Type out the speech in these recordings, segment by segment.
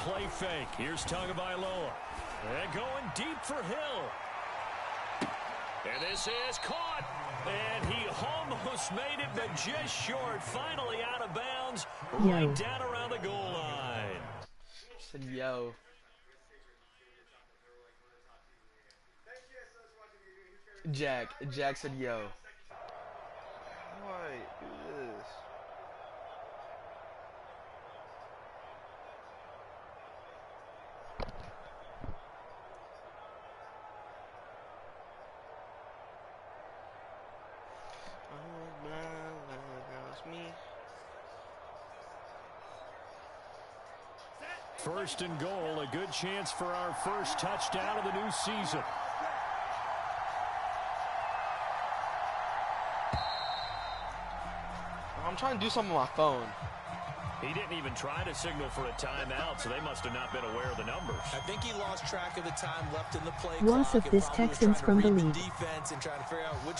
play fake. Here's Tagovailoa. And going deep for Hill. And this is caught. And he almost made it, but just short. Finally out of bounds. Right down around the goal line. Said yo. Jack said yo. How do I do this? First and goal, a good chance for our first touchdown of the new season. I'm trying to do something on my phone. He didn't even try to signal for a timeout, so they must have not been aware of the numbers. I think he lost track of the time left in the play Loss clock. of this Texans from the league. Defense and trying to figure out which.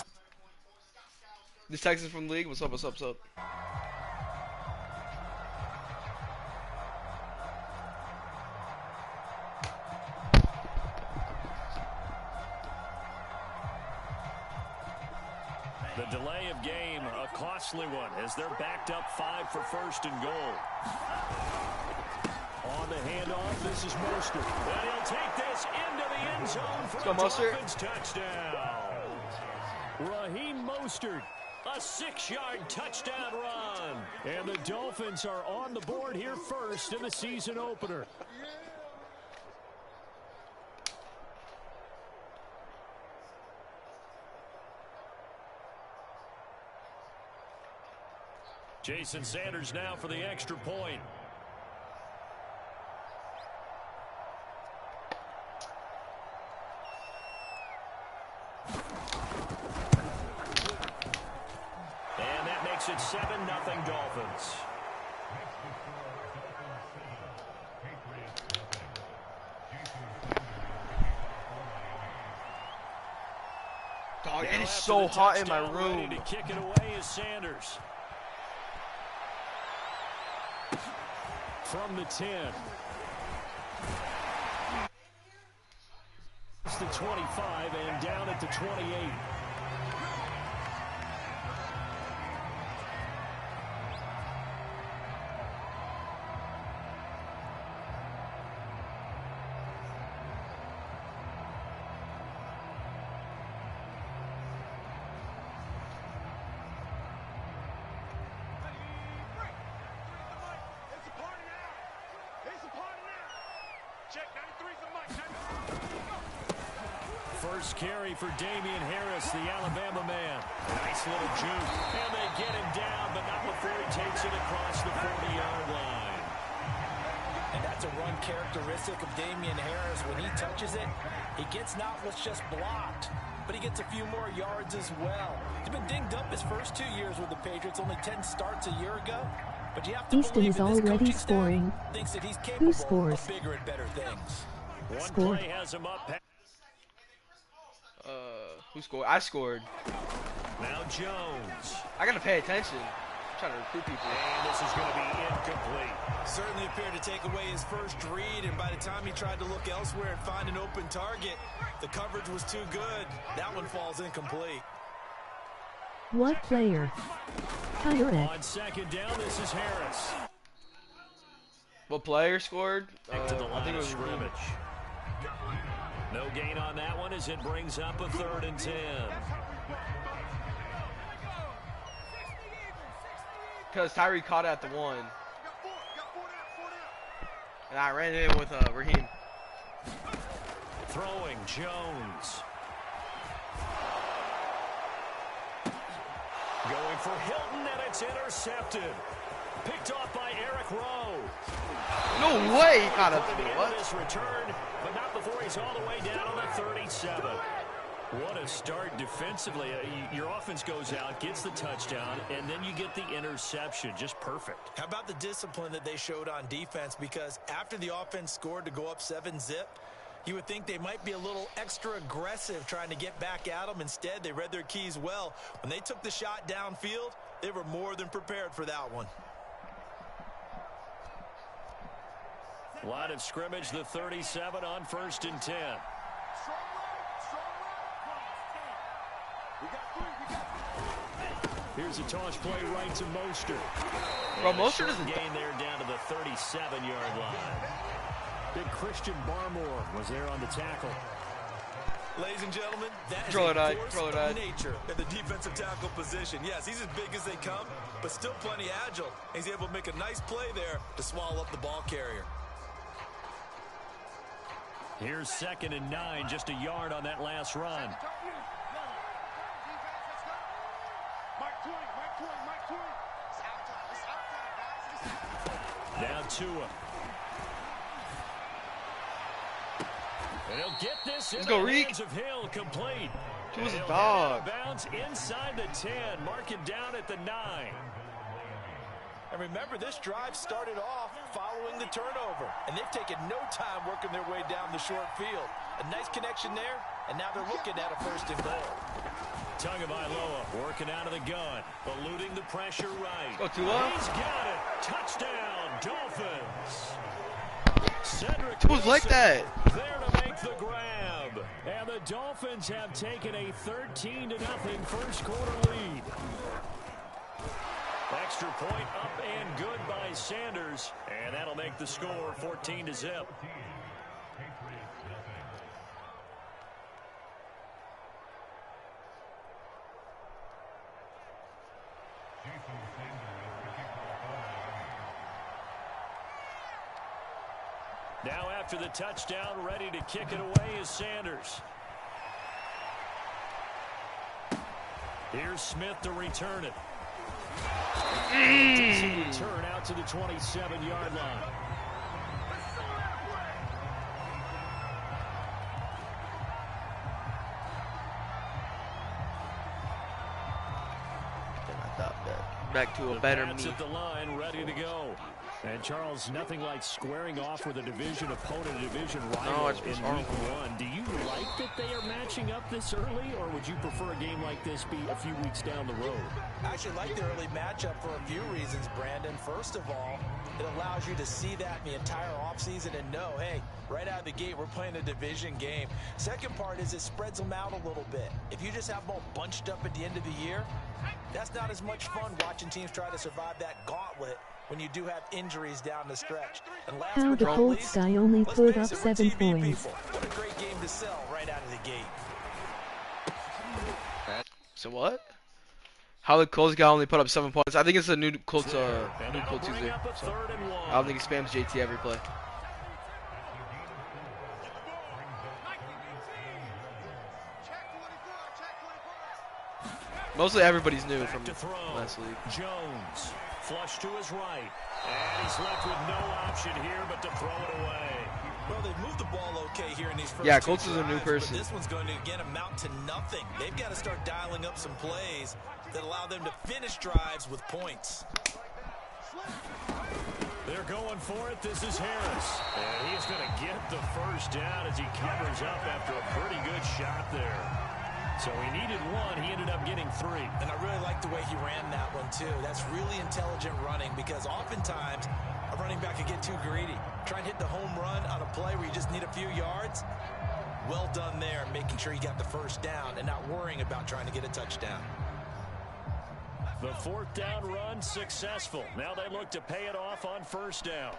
This Texans from the league. What's up? What's up? What's up? The delay of game, a costly one, as they're backed up 5 for first and goal. On the handoff, this is Mostert. And he'll take this into the end zone for a Dolphins touchdown. Raheem Mostert, a 6-yard touchdown run. And the Dolphins are on the board here first in the season opener. Jason Sanders now for the extra point. And that makes it 7-0 Dolphins. Dog, it is so hot in my room. Ready to kick it away is Sanders. From the 10. It's the 25 and down at the 28. First carry for Damian Harris, the Alabama man. Nice little juke. And they get him down, but not before he takes it across the 40-yard line. And that's a run characteristic of Damian Harris. When he touches it, he gets not what's just blocked, but he gets a few more yards as well. He's been dinged up his first 2 years with the Patriots, only 10 starts a year ago. But you have to Easton is already scoring. Thinks that he's capable Who scores? of bigger and better things. One play has him up. Who scored? I scored. Now Jones. I gotta pay attention. I'm trying to recruit people. And this is going to be incomplete. Certainly appeared to take away his first read, and by the time he tried to look elsewhere and find an open target, the coverage was too good. That one falls incomplete. What player? On second down, this is Harris. What player scored? Back to the I line think it of was scrimmage. No gain on that one as it brings up a 3rd and 10. Because Tyree caught it at the 1. And I ran it in with Raheem. Throwing Jones. Going for Hilton, and it's intercepted. Picked off by Eric Rowe. No way he caught up to me. What? This return, but not before he's all the way down on the 37. What a start defensively. Your offense goes out, gets the touchdown, and then you get the interception. Just perfect. How about the discipline that they showed on defense? Because after the offense scored to go up 7-zip, you would think they might be a little extra aggressive trying to get back at them. Instead, they read their keys well. When they took the shot downfield, they were more than prepared for that one. Line of scrimmage, the 37 on 1st and 10. Here's a toss play right to Mostert. Bro, Mostert doesn't gain there down to the 37-yard line. Big Christian Barmore was there on the tackle. Ladies and gentlemen, that is a force of nature at the defensive tackle position. Yes, he's as big as they come, but still plenty agile. He's able to make a nice play there to swallow up the ball carrier. Here's 2nd and 9, just a yard on that last run. Now Tua. And he'll get this in the hands of Hill, complete. Tua's a dog. Bounce inside the 10, mark it down at the 9. And remember, this drive started off following the turnover, and they've taken no time working their way down the short field. A nice connection there, and now they're looking at a 1st and goal. Tagovailoa working out of the gun, eluding the pressure right. Go Tua. He's got it. Touchdown, Dolphins. Cedric Tua's like that. There to make the grab. And the Dolphins have taken a 13-0 first quarter lead. Extra point up and good by Sanders. And that'll make the score 14-0. Now after the touchdown, ready to kick it away is Sanders. Here's Smith to return it. Return out to the 27-yard line. Back to a better me. At the line, ready to go. And Charles, nothing like squaring off with a division opponent, a division rival in week 1. Do you like that they are matching up this early, or would you prefer a game like this be a few weeks down the road? I actually like the early matchup for a few reasons, Brandon. First of all, it allows you to see that in the entire offseason and know, hey, right out of the gate, we're playing a division game. Second part is it spreads them out a little bit. If you just have them all bunched up at the end of the year, that's not as much fun watching teams try to survive that gauntlet when you do have injuries down the stretch. And last How the Colts guy only put up 7 points. What a great game to sell right out of the gate. So what? How the Colts guy only put up 7 points? I think it's a new Colts Tuesday. So I don't think he spams JT every play. Mostly everybody's new from last week. Jones, flush to his right. And he's left with no option here but to throw it away. Well, they've moved the ball okay here in these first Colts is a new person. But this one's going to, again, amount to nothing. They've got to start dialing up some plays that allow them to finish drives with points. They're going for it. This is Harris. And he's going to get the first down as he covers up after a pretty good shot there. So he needed 1. He ended up getting 3. And I really like the way he ran that one, too. That's really intelligent running because oftentimes a running back can get too greedy. Try and hit the home run on a play where you just need a few yards. Well done there, making sure he got the first down and not worrying about trying to get a touchdown. The 4th down run successful. Now they look to pay it off on 1st down.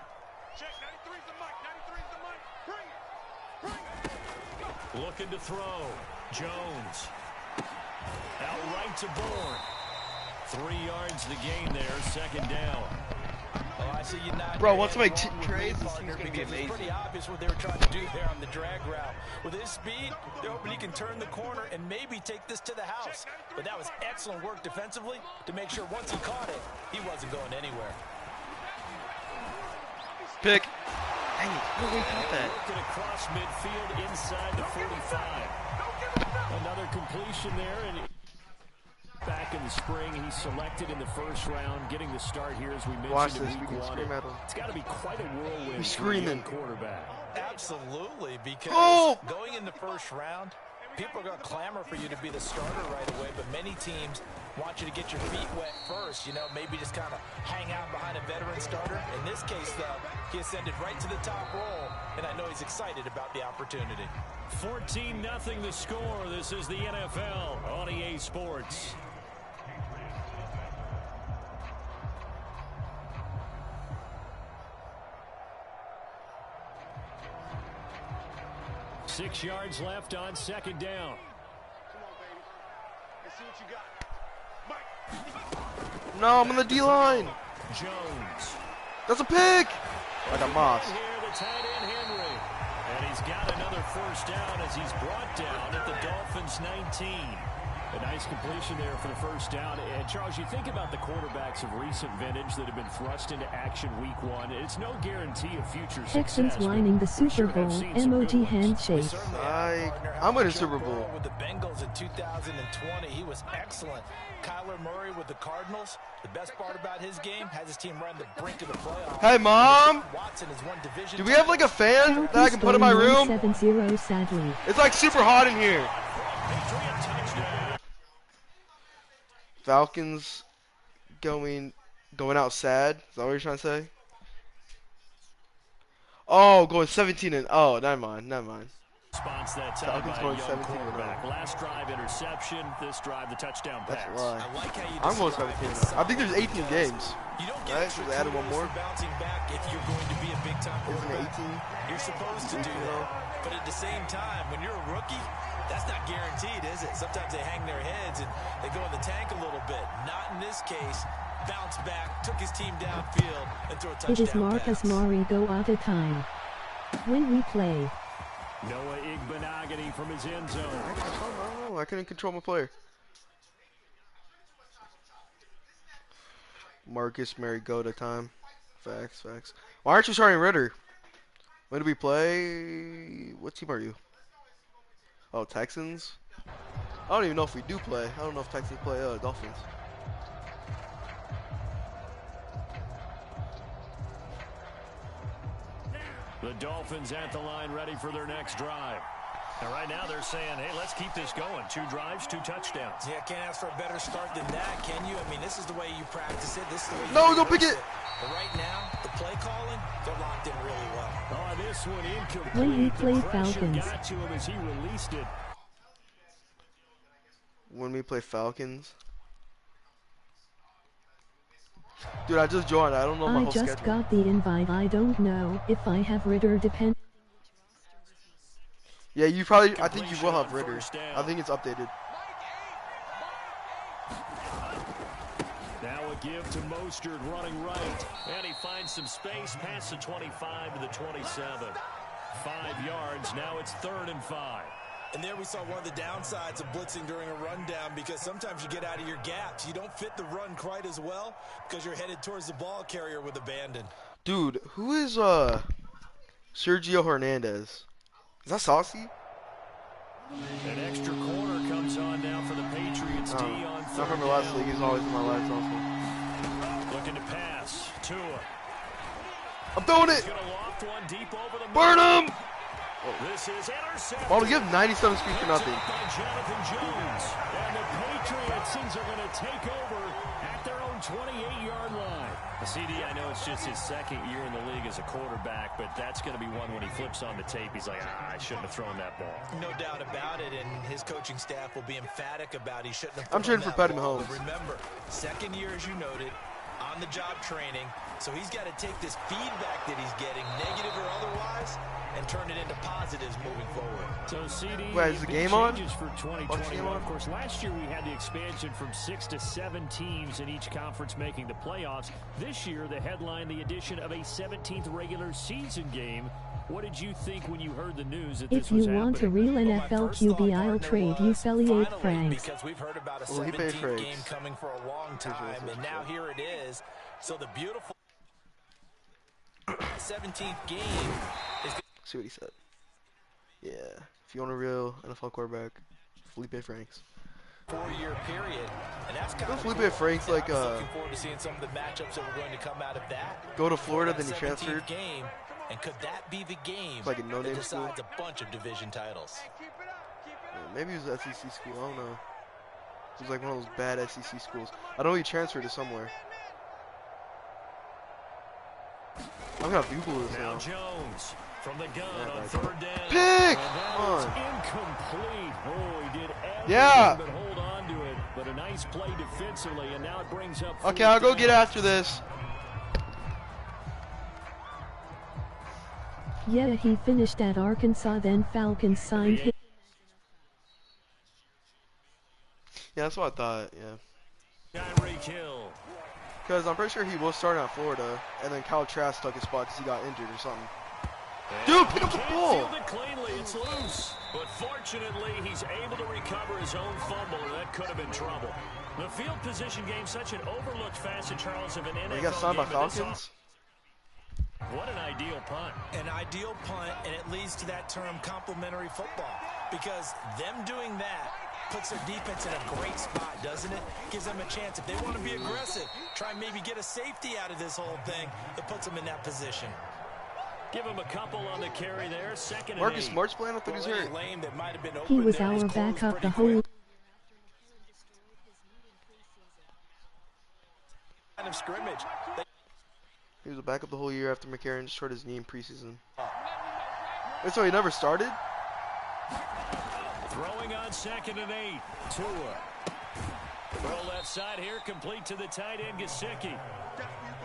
Looking to throw. Jones. Out right to Bourne. 3 yards the gain there. 2nd down. Oh, I see you not. Bro, once somebody trades, this thing's going to be amazing. It's pretty obvious what they were trying to do there on the drag route. With his speed, they're hoping he can turn the corner and maybe take this to the house. But that was excellent work defensively to make sure once he caught it, he wasn't going anywhere. Pick. Dang it, nobody caught that. Working across midfield inside the 45. Another completion there, and back in the spring, he's selected in the 1st round, getting the start here as we mentioned in week 1. It's got to be quite a whirlwind for a young quarterback. Absolutely, because going in the 1st round, people are going to clamor for you to be the starter right away, but many teams want you to get your feet wet first, you know, maybe just kind of hang out behind a veteran starter. In this case, though, he ascended right to the top roll, and I know he's excited about the opportunity. 14-0 the score. This is the NFL on EA Sports. Six yards left on second down. Come on, baby. Let's see what you got. No, I'm on the D-line. Jones. That's a pick. I got mossed. Here, the tight end Henry. And he's got another first down as he's brought down at the Dolphins 19. A nice completion there for the first down. And Charles, you think about the quarterbacks of recent vintage that have been thrust into action week one. It's no guarantee of future Texans success. lining the Super Bowl emoji handshake. I'm in a Super Bowl. With the Bengals in 2020, he was excellent. Kyler Murray with the Cardinals. The best part about his game has his team right on the brink of the playoffs. Hey, Mom. Watson is one division. Do we have like a fan that I can put in my room? 7-0 sadly. It's like super hot in here. Falcons going out sad. Is that what you're trying to say? Oh, going 17-0. Oh, never mind. Response that time by going a young 17-0. quarterback. Last drive interception. This drive the touchdown That's pass. a lie. I like how you I'm going describe 17-0. I think there's 18 games. You don't get Right? extra So they added one kudos more. for bouncing back if you're going to be a big time Isn't it quarterback. 18? You're supposed to do 18, that. But at the same time, when you're a rookie, that's not guaranteed, is it? Sometimes they hang their heads and they go in the tank a little bit. Not in this case. Bounced back, took his team downfield, and threw a touchdown It is Marcus pass. Marigo at a time. When we play. Noah Igbenogany from his end zone. Oh, I couldn't control my player. Marcus Mariota time. Facts. Why aren't you starting Ritter? When do we play? What team are you? Oh, Texans? I don't even know if we do play. I don't know if Texans play Dolphins. The Dolphins at the line ready for their next drive. And right now they're saying, hey, let's keep this going. 2 drives, 2 touchdowns. Yeah, can't ask for a better start than that, can you? I mean, this is the way you practice it. This is the way you No, don't pick rehearse it. But right now, the play calling, they're locked in really well. Oh, this one incomplete. When we play The pressure Falcons. got to him as he released it. When we play Falcons? Dude, I just joined. I don't know my I whole just schedule. got the invite. I don't know if I have Ritter depend. Yeah, you probably. I think you will have Ritter. I think it's updated. Now a give to Mostert running right. And he finds some space past the 25 to the 27. 5 yards. Now it's 3rd and 5. And there we saw one of the downsides of blitzing during a rundown because sometimes you get out of your gaps. You don't fit the run quite as well because you're headed towards the ball carrier with abandon. Dude, who is Sergio Hernandez? Is that Saucy? An extra corner comes on now for the Patriots. D on Not 3rd from the last down. league. He's always in my last also. Looking to pass. Tua. I'm throwing it. Gonna loft one deep over the Burn him. This is intercepted. Well, to give 97 speed for nothing. By Jonathan Jones. And the Patriots are going to take over at their own 28-yard line. CD, I know it's just his 2nd year in the league as a quarterback, but that's going to be one when he flips on the tape. He's like, I shouldn't have thrown that ball. No doubt about it, and his coaching staff will be emphatic about he shouldn't have I'm thrown trading for that Patty ball. Mahomes. But remember, 2nd year, as you noted, on-the-job training, so he's got to take this feedback that he's getting, negative or otherwise, and turn it into positives moving forward. So CD, Wait, is the big game on? changes for What's the game 2021. on? Of course, last year we had the expansion from 6 to 7 teams in each conference making the playoffs. This year, the headline, the addition of a 17th regular season game. What did you think when you heard the news that this If you was want a happening? real Well, my NFL first thought, QB, I'll partner, trade you was Sally 8 finally, francs. Because we've heard about a Well, he paid 17th francs. game coming for a long time, and now here it is. So the beautiful 17th game is See what he said. Yeah. If you want a real NFL quarterback, Felipe Franks. 4-year period, and that's kind Go of Felipe cool. Franks, And like, I was looking forward to seeing some of the matchups that were going to come out of that. Go to Florida, That then he 17th transferred. game, and could that be the game It's like a no-name that school. decides a bunch of division titles? Yeah, maybe it was SEC school. I don't know. It was like one of those bad SEC schools. I know he transferred to somewhere. I'm gonna Google this now. Jones from the gun on third down. Pick! Come on. Incomplete. Oh, he did everything but hold on to it. But a nice play defensively, and now it brings up. Okay, I'll go get after this. Yeah, he finished at Arkansas, then Falcons signed him. Yeah, that's what I thought, yeah. Tyreek Hill. Because I'm pretty sure he was starting at Florida, and then Kyle Trask took his spot because he got injured or something. Dude, pick up the ball! It cleanly, it's loose. But fortunately, he's able to recover his own fumble, or that could have been trouble. The field position game, such an overlooked facet, Charles, of an NFL He got signed by game. Falcons? What an ideal punt. An ideal punt, and it leads to that term complementary football. Because them doing that puts their defense in a great spot, doesn't it? Gives them a chance. If they want to be aggressive, try and maybe get a safety out of this whole thing, it puts them in that position. Give him a couple on the carry there. Second and Marcus 8. Smart's playing? I thought he was hurt. He was our backup the whole Line of scrimmage. He was a backup the whole year after McCarron just hurt his knee in preseason. Wait, so he never started? Throwing on second and 8. Tua. Throw left side here, complete to the tight end, Gesicki.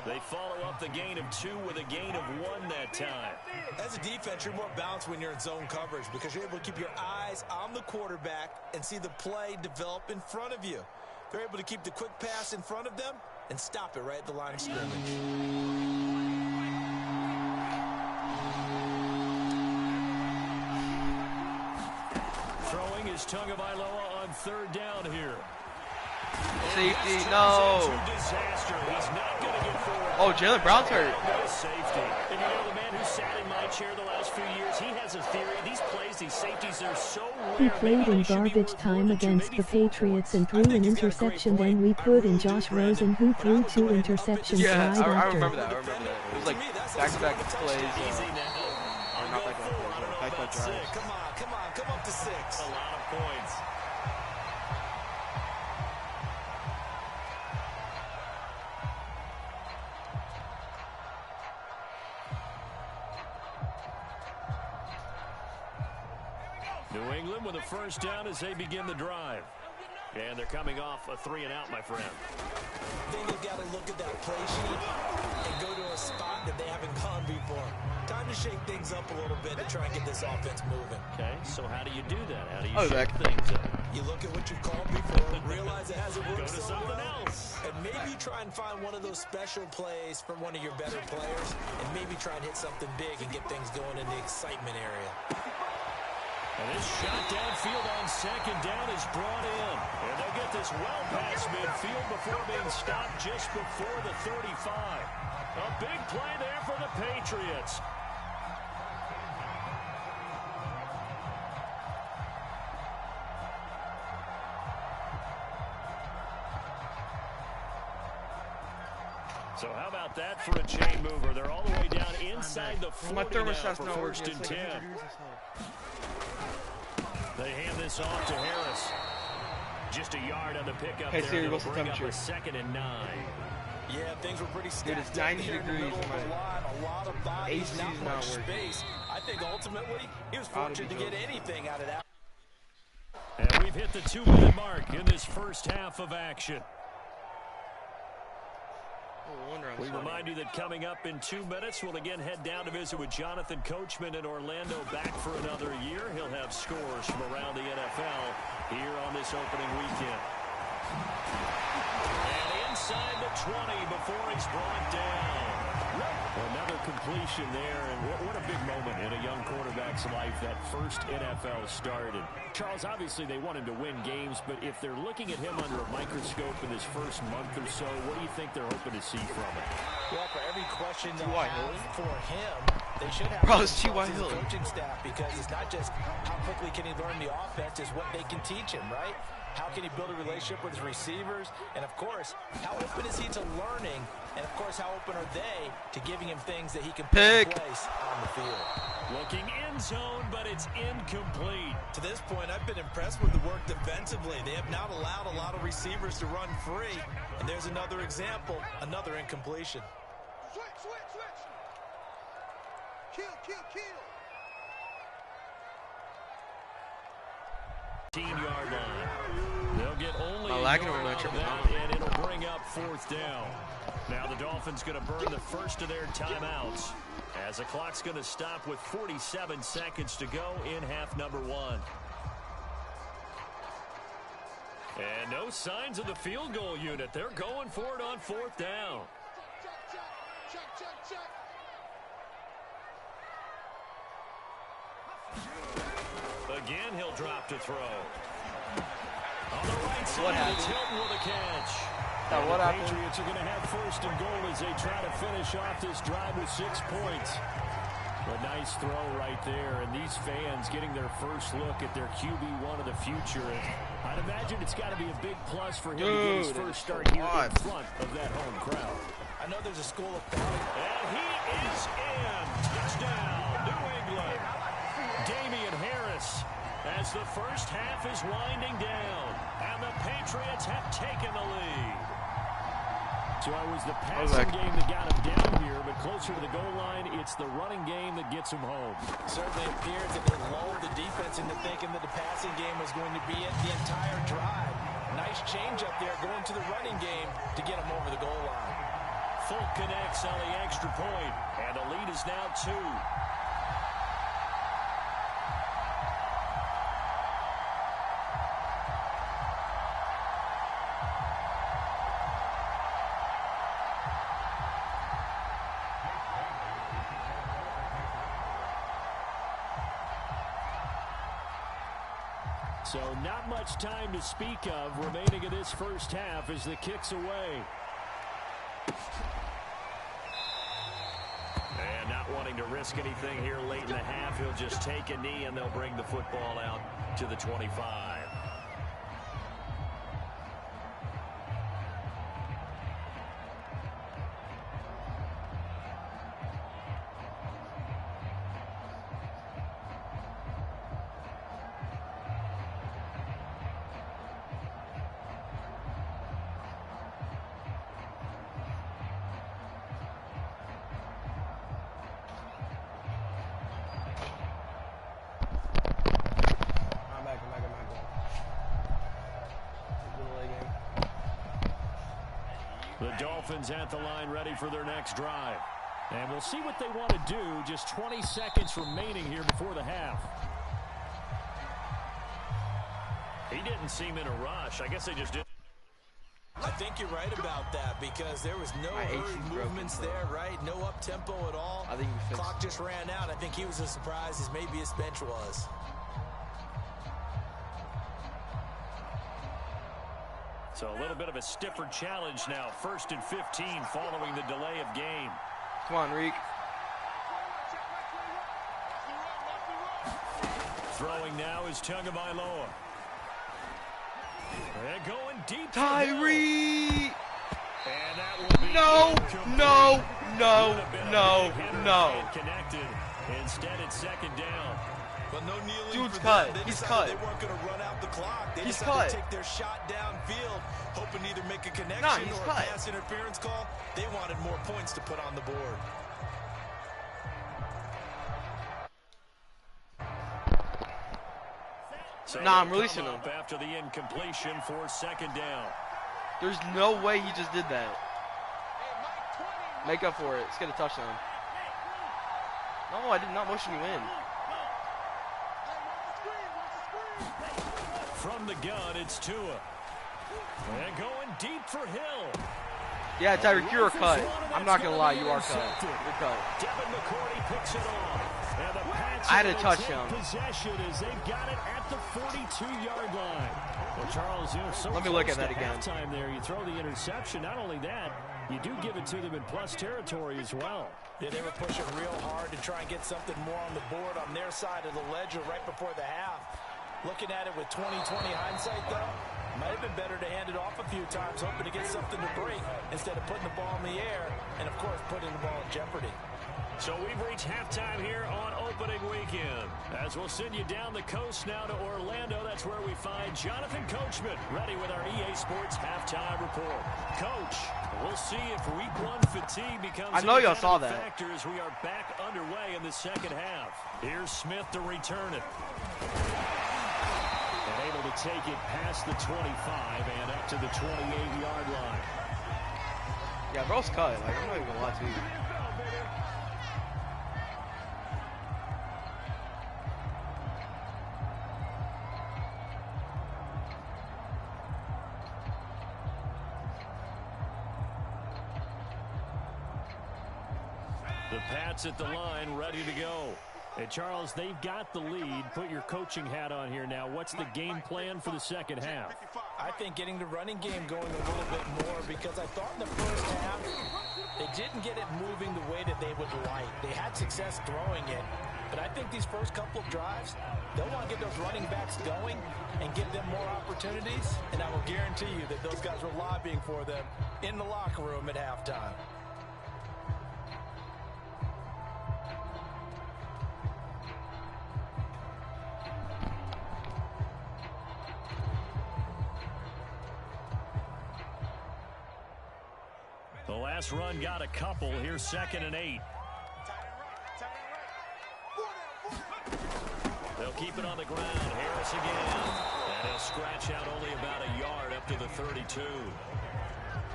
They follow up the gain of 2 with a gain of 1 that time. As a defense, you're more balanced when you're in zone coverage because you're able to keep your eyes on the quarterback and see the play develop in front of you. They're able to keep the quick pass in front of them and stop it right at the line of scrimmage. Throwing is Tagovailoa on third down here. Safety, no. Disaster. He's not going to get forward. Oh, Jalen Brown's hurt. Safety. And you know the man who sat in my chair the last few years, he has a theory. These plays, these safeties, they're so rare. He played in garbage time against the Patriots and threw an interception. Then we put in Josh Rosen, who threw 2 interceptions Yeah, right I after. remember that. It was like back-to-back plays. Or not back-to-back plays, back-to-back drives. Come up to 6. A lot of points. New England with a first down as they begin the drive. And they're coming off a 3-and-out, my friend. I think they've got to look at that play sheet and go to a spot that they haven't gone before. Time to shake things up a little bit to try and get this offense moving. Okay, so how do you do that? How do you Oh, shake that- things up? You look at what you've called before, realize it hasn't worked Go to so something well, else. and maybe try and find one of those special plays from one of your better players, and maybe try and hit something big and get things going in the excitement area. And this shot downfield on second down is brought in. And they'll get this well past midfield before being stopped just before the 35. A big play there for the Patriots. So how about that for a chain mover? They're all the way down inside the 40 My now thermostat's for not first working. and It's like 10. 100 degrees outside. They hand this off to Harris. Just a yard on the pickup Hey there. Siri, They'll what's the bring up temperature? a second and 9. Yeah, things were pretty stacked. Dude, it's 90 up there in the degrees middle of in the line. A lot of bodies, AC's not not much working. space. I think ultimately he was Ought to fortunate be to get joking. anything out of that. And we've hit the 2-minute mark in this first half of action. Oh, wonder I'm We sorry. remind you that coming up in 2 minutes, we'll again head down to visit with Jonathan Coachman in Orlando, back for another year. He'll have scores from around the NFL here on this opening weekend. And inside the 20 before he's brought down. Another completion there, and what a big moment in a young quarterback's life, that first NFL started. Charles, obviously they want him to win games, but if they're looking at him under a microscope in his first month or so, what do you think they're hoping to see from him? Well, for every question they'll T.Y. have Hill? for him, they should have Bro, it's themselves T.Y. as a Hill. coaching staff, because it's not just how quickly can he learn the offense, it's what they can teach him, right? How can he build a relationship with his receivers? And, of course, how open is he to learning? And, of course, how open are they to giving him things that he can put in place on the field? Looking end zone, but it's incomplete. To this point, I've been impressed with the work defensively. They have not allowed a lot of receivers to run free. And there's another example, another incompletion. Switch. Kill. 15-yard line. They'll get only a lagging yard over out that of that, and it'll bring up 4th down. Now the Dolphins going to burn the first of their timeouts as the clock's going to stop with 47 seconds to go in half number 1. And no signs of the field goal unit. They're going for it on 4th down. Check. Again, he'll drop to throw. On the right side, What happened? It's Hilton with a catch. Now, what the happened? Patriots are going to have 1st and goal as they try to finish off this drive with 6 points. A nice throw right there, and these fans getting their first look at their QB1 of the future. And I'd imagine it's got to be a big plus for him to get his first start here in front of that home crowd. I know there's a school of thought. And he is in. Touchdown, New England. Damian Harris, as the first half is winding down, and the Patriots have taken the lead. So it was the passing game that got him down here, but closer to the goal line, it's the running game that gets him home. Certainly appears that they lulled the defense into thinking that the passing game was going to be it the entire drive. Nice change up there going to the running game to get him over the goal line. Folk connects on the extra point, and the lead is now 2. So not much time to speak of remaining in this first half as the kick's away. And not wanting to risk anything here late in the half, he'll just take a knee and they'll bring the football out to the 25. The Dolphins at the line ready for their next drive. And we'll see what they want to do. Just 20 seconds remaining here before the half. He didn't seem in a rush. I guess they just did. I think you're right about that because there was no hurried movements there, right? No up-tempo at all. I think we fixed Clock just ran out. I think he was as surprised as maybe his bench was. So a little bit of a stiffer challenge now. 1st and 15 following the delay of game. Come on, Reek. Throwing now is Tagovailoa. And going deep. Tyree! And that will be No. connected. Instead, it's 2nd down. But no kneeling. Dude's for cut. them. They He's decided cut. They weren't going to run out the clock. They He's decided cut. to take their shot downfield, hoping to either make a connection he's or a cut. pass interference call. They wanted more points to put on the board. So Nah, I'm they'll releasing come him. up after the incompletion for 2nd down. There's no way he just did that. Make up for it. Let's get a touchdown. No, I did not motion you in. From the gun, it's Tua. And going deep for Hill. Yeah, Tyreek, you're cut. I'm not going to lie, you are cut. Intercepted. You're cut. Devin McCourty picks it off. And the Pats I had a are gonna touchdown. take possession as they've got it at the 42-yard line. Well, Charles, you know, so Let me look close at that to again. halftime there. You throw the interception. Not only that, you do give it to them in plus territory as well. Yeah, they were pushing real hard to try and get something more on the board on their side of the ledger right before the half. Looking at it with 20/20 hindsight, though, might have been better to hand it off a few times, hoping to get something to break instead of putting the ball in the air and, of course, putting the ball in jeopardy. So we've reached halftime here on opening weekend. As we'll send you down the coast now to Orlando, that's where we find Jonathan Coachman ready with our EA Sports halftime report. Coach, we'll see if week one fatigue becomes I know y'all saw that. factor as we are back underway in the second half. Here's Smith to return it. And able to take it past the 25 and up to the 28-yard line. Yeah, bro's cut. Like, I'm not even gonna lie to you. The Pats at the line, ready to go. And Charles, they've got the lead. Put your coaching hat on here now. What's the game plan for the second half? I think getting the running game going a little bit more, because I thought in the first half they didn't get it moving the way that they would like. They had success throwing it, but I think these first couple of drives, they'll want to get those running backs going and give them more opportunities, and I will guarantee you that those guys were lobbying for them in the locker room at halftime. The last run got a couple. Here's 2nd and 8. They'll keep it on the ground. Harris again. And he'll scratch out only about a yard up to the 32.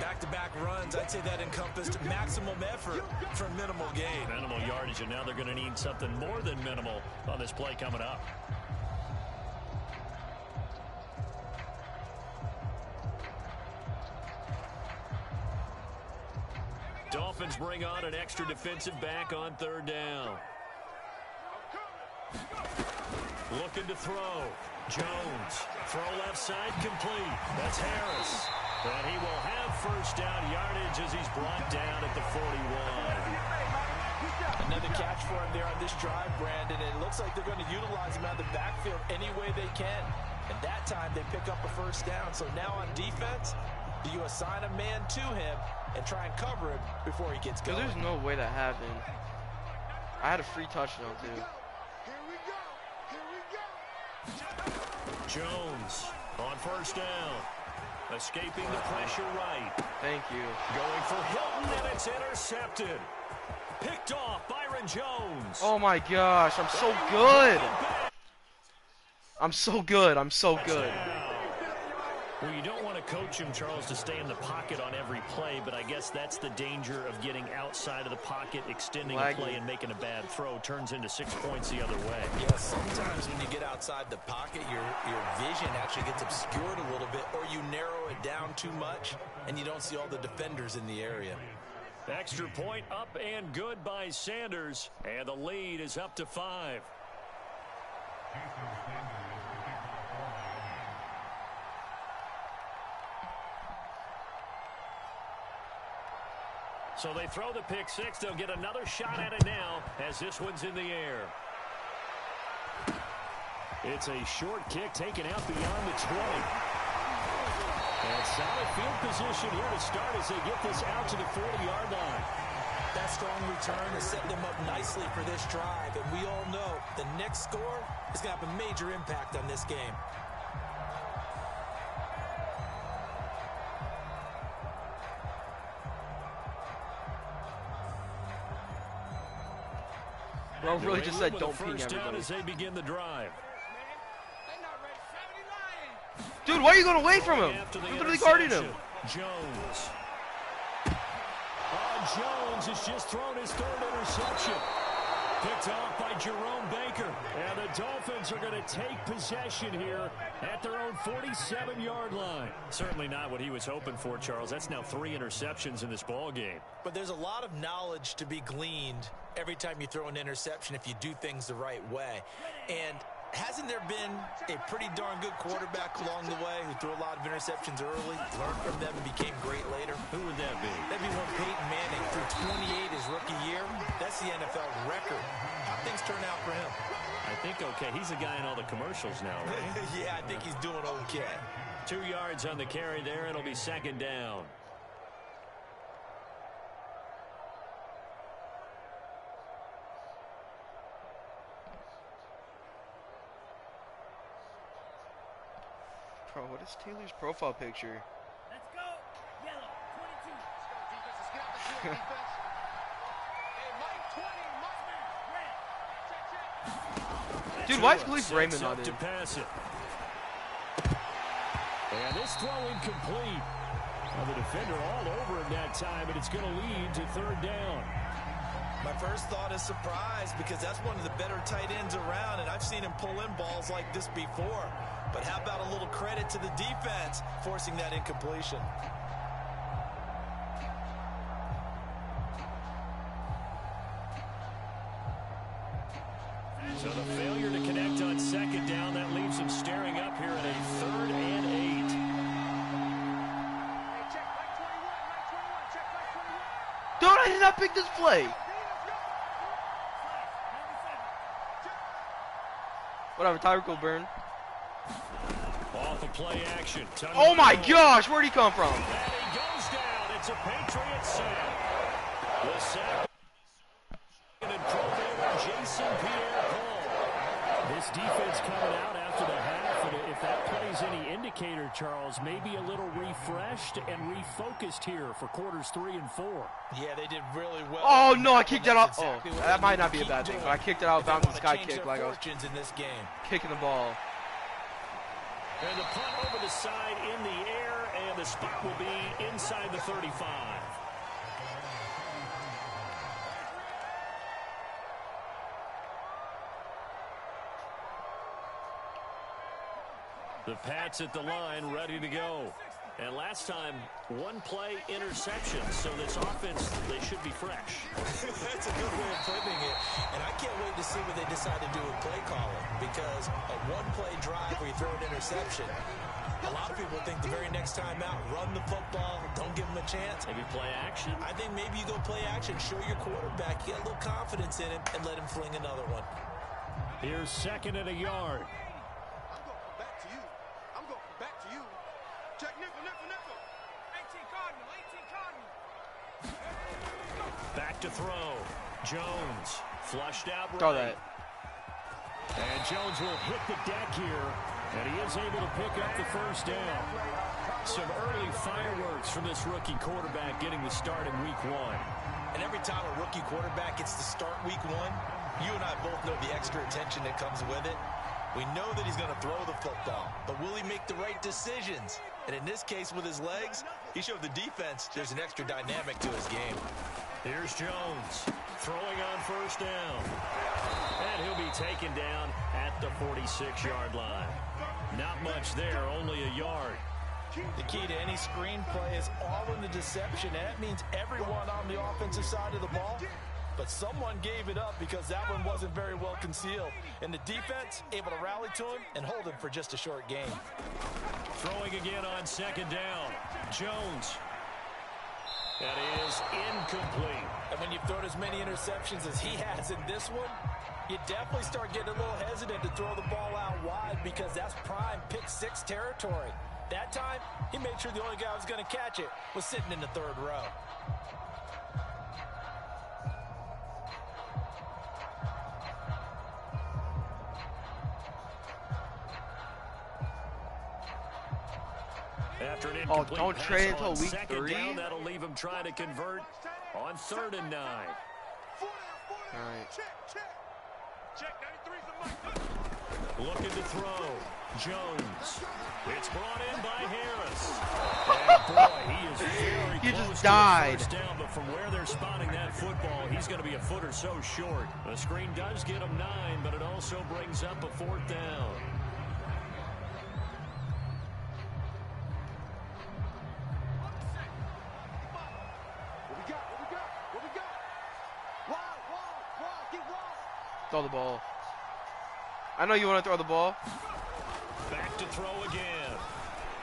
Back-to-back runs, I'd say that encompassed maximum effort for minimal gain. Minimal yardage, and now they're going to need something more than minimal on this play coming up. Dolphins bring on an extra defensive back on 3rd down. Looking to throw. Jones. Throw left side complete. That's Harris. And he will have first down yardage as he's brought down at the 41. Another catch for him there on this drive, Brandon. And it looks like they're going to utilize him out of the backfield any way they can. And that time they pick up a first down. So now on defense, do you assign a man to him and try and cover him before he gets going? There's no way that happened. I had a free touchdown, too. Jones on first down. Escaping the pressure right. Thank you. Going for Hilton, and it's intercepted. Picked off Byron Jones. Oh, my gosh. I'm so good. I'm so good. I'm so good. Well, you don't want to coach him, Charles, to stay in the pocket on every play, but I guess that's the danger of getting outside of the pocket, extending a play, and making a bad throw. Turns into 6 points the other way. Yeah, sometimes when you get outside the pocket, your vision actually gets obscured a little bit, or you narrow it down too much, and you don't see all the defenders in the area. Extra point up and good by Sanders, and the lead is up to 5. So they throw the pick six. They'll get another shot at it now as this one's in the air. It's a short kick taken out beyond the 20. And solid field position here to start as they get this out to the 40-yard line. That strong return has set them up nicely for this drive. And we all know the next score is going to have a major impact on this game. Bro really just said don't ping everybody. As they begin the drive. Dude, why are you going away from him? You're literally guarding him. Jones. Jones has just thrown his 3rd interception. Picked off by Jerome Baker. And the Dolphins are going to take possession here at their own 47-yard line. Certainly not what he was hoping for, Charles. That's now 3 interceptions in this ball game. But there's a lot of knowledge to be gleaned every time you throw an interception if you do things the right way. And hasn't there been a pretty darn good quarterback along the way who threw a lot of interceptions early, learned from them, and became great later? Who would that be? That'd be one Peyton Manning. Threw 28 his rookie year. That's the NFL record. How things turn out for him? I think okay. He's the guy in all the commercials now, right? Yeah, I think he's doing okay. 2 yards on the carry there. It'll be 2nd down. Bro, what is Taylor's profile picture? Let's go. Yellow, 22. Let's go, defense. Let's get out the field, defense. Hey, Mike, 20, Mike. Red. Check, check. Dude, why is Khalif Raymond Sets not up in? to pass it. And this throw incomplete. Well, the defender all over him that time, but it's going to lead to 3rd down. My first thought is surprise because that's one of the better tight ends around, and I've seen him pull in balls like this before. But how about a little credit to the defense forcing that incompletion? So the failure to connect on 2nd down, that leaves him staring up here at a 3rd and 8. Hey, check, Mike 21, Mike 21. Check, Mike 21. Dude, I did not pick this play. Whatever, Tyreek will burn. Off of play action. Oh my gosh, where'd he come from? And he goes down. It's a Patriots sack. The sack. And Pro Bowler Jason Pierre-Paul. This defense coming out after the half, and if that plays any indicator, Charles, maybe a little refreshed and refocused here for quarters 3 and 4. Yeah, they did really well. Oh no, I kicked that out. Exactly Oh, what that they might need not to be a keep bad thing, doing but I kicked it out if they bouncing wanna sky change kick their like I was fortunes in this game. kicking the ball. And the punt over the side in the air, and the spot will be inside the 35. The Pats at the line, ready to go. And last time, 1 play interception. So this offense, they should be fresh. That's a good way of putting it. And I can't wait to see what they decide to do with play calling. Because a 1-play drive where you throw an interception, a lot of people think the very next time out, run the football, don't give them a chance. Maybe play action. I think maybe you go play action, show your quarterback, get a little confidence in him, and let him fling another one. Here's 2nd and a yard. I'm going back to you. I'm going back to you. Check nickel, nickel, nickel. 18 Cardinal, 18 Cardinal. Back to throw. Jones flushed out right. Throw that. And Jones will hit the deck here, and he is able to pick up the 1st down. Some early fireworks from this rookie quarterback getting the start in week 1. And every time a rookie quarterback gets to start week 1, you and I both know the extra attention that comes with it. We know that he's going to throw the football, but will he make the right decisions? And in this case, with his legs, he showed the defense there's an extra dynamic to his game. Here's Jones throwing on 1st down. And he'll be taken down at the 46-yard line. Not much there, only a yard. The key to any screenplay is all in the deception, and that means everyone on the offensive side of the ball. But someone gave it up because that one wasn't very well concealed. And the defense able to rally to him and hold him for just a short game. Throwing again on 2nd down. Jones. That is incomplete. And when you've thrown as many interceptions as he has in this one, you definitely start getting a little hesitant to throw the ball out wide because that's prime pick 6 territory. That time, he made sure the only guy who was going to catch it was sitting in the 3rd row. After an incomplete don't pass trade until on week 2nd 3? down, that'll leave him trying to convert on 3rd and 9. 40, 40. Alright. Check. Check, 93's the mic. Looking to throw. Jones. It's brought in by Harris. And boy, he is very He close just to a died. 1st down, but from where they're spotting that football, he's going to be a foot or so short. The screen does get him 9, but it also brings up a 4th down. What we got? Wide, keep wide. Throw the ball. I know you want to throw the ball. Back to throw again.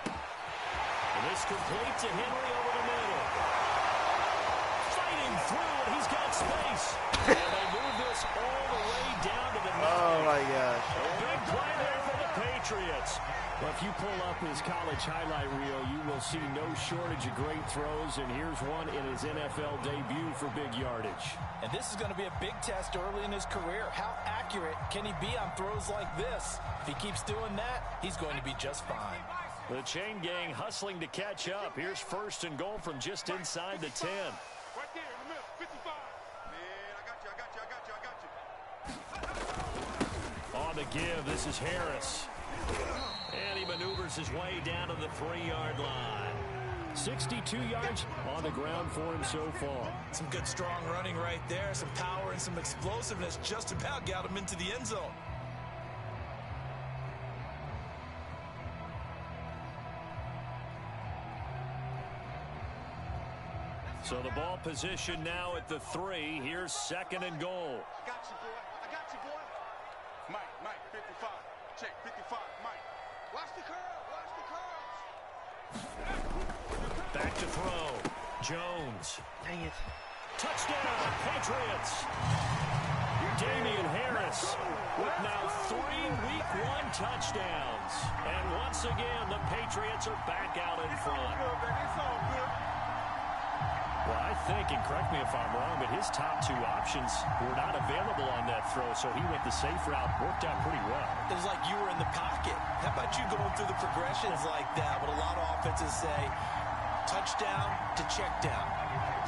And this complete to Henry over the middle. Fighting through, and he's got space. And they move this all the way down into the net. Oh my gosh. Big play there for the Patriots. Well, if you pull up his college highlight reel, you will see no shortage of great throws, and here's one in his NFL debut for big yardage. And this is going to be a big test early in his career. How accurate can he be on throws like this? If he keeps doing that, he's going to be just fine. The chain gang hustling to catch up. Here's 1st and goal from just inside the 10. Right there in the middle, 55. Man, I got you. On the give, this is Harris. And he maneuvers his way down to the 3-yard line. 62 yards on the ground for him so far. Some good strong running right there. Some power and some explosiveness just about got him into the end zone. So the ball position now at the 3. Here's 2nd and goal. I got you, boy. I got you, boy. Mike, 55. Check, 55, Mike. Watch the curl. Back to throw. Jones. Dang it. Touchdown, Patriots. Damian Harris with now 3 Week 1 touchdowns. And once again, the Patriots are back out in front. It's all good. Well, I think, and correct me if I'm wrong, but his top 2 options were not available on that throw, so he went the safe route. Worked out pretty well. It was like you were in the pocket. How about you going through the progressions like that? What a lot of offenses say, touchdown to check down.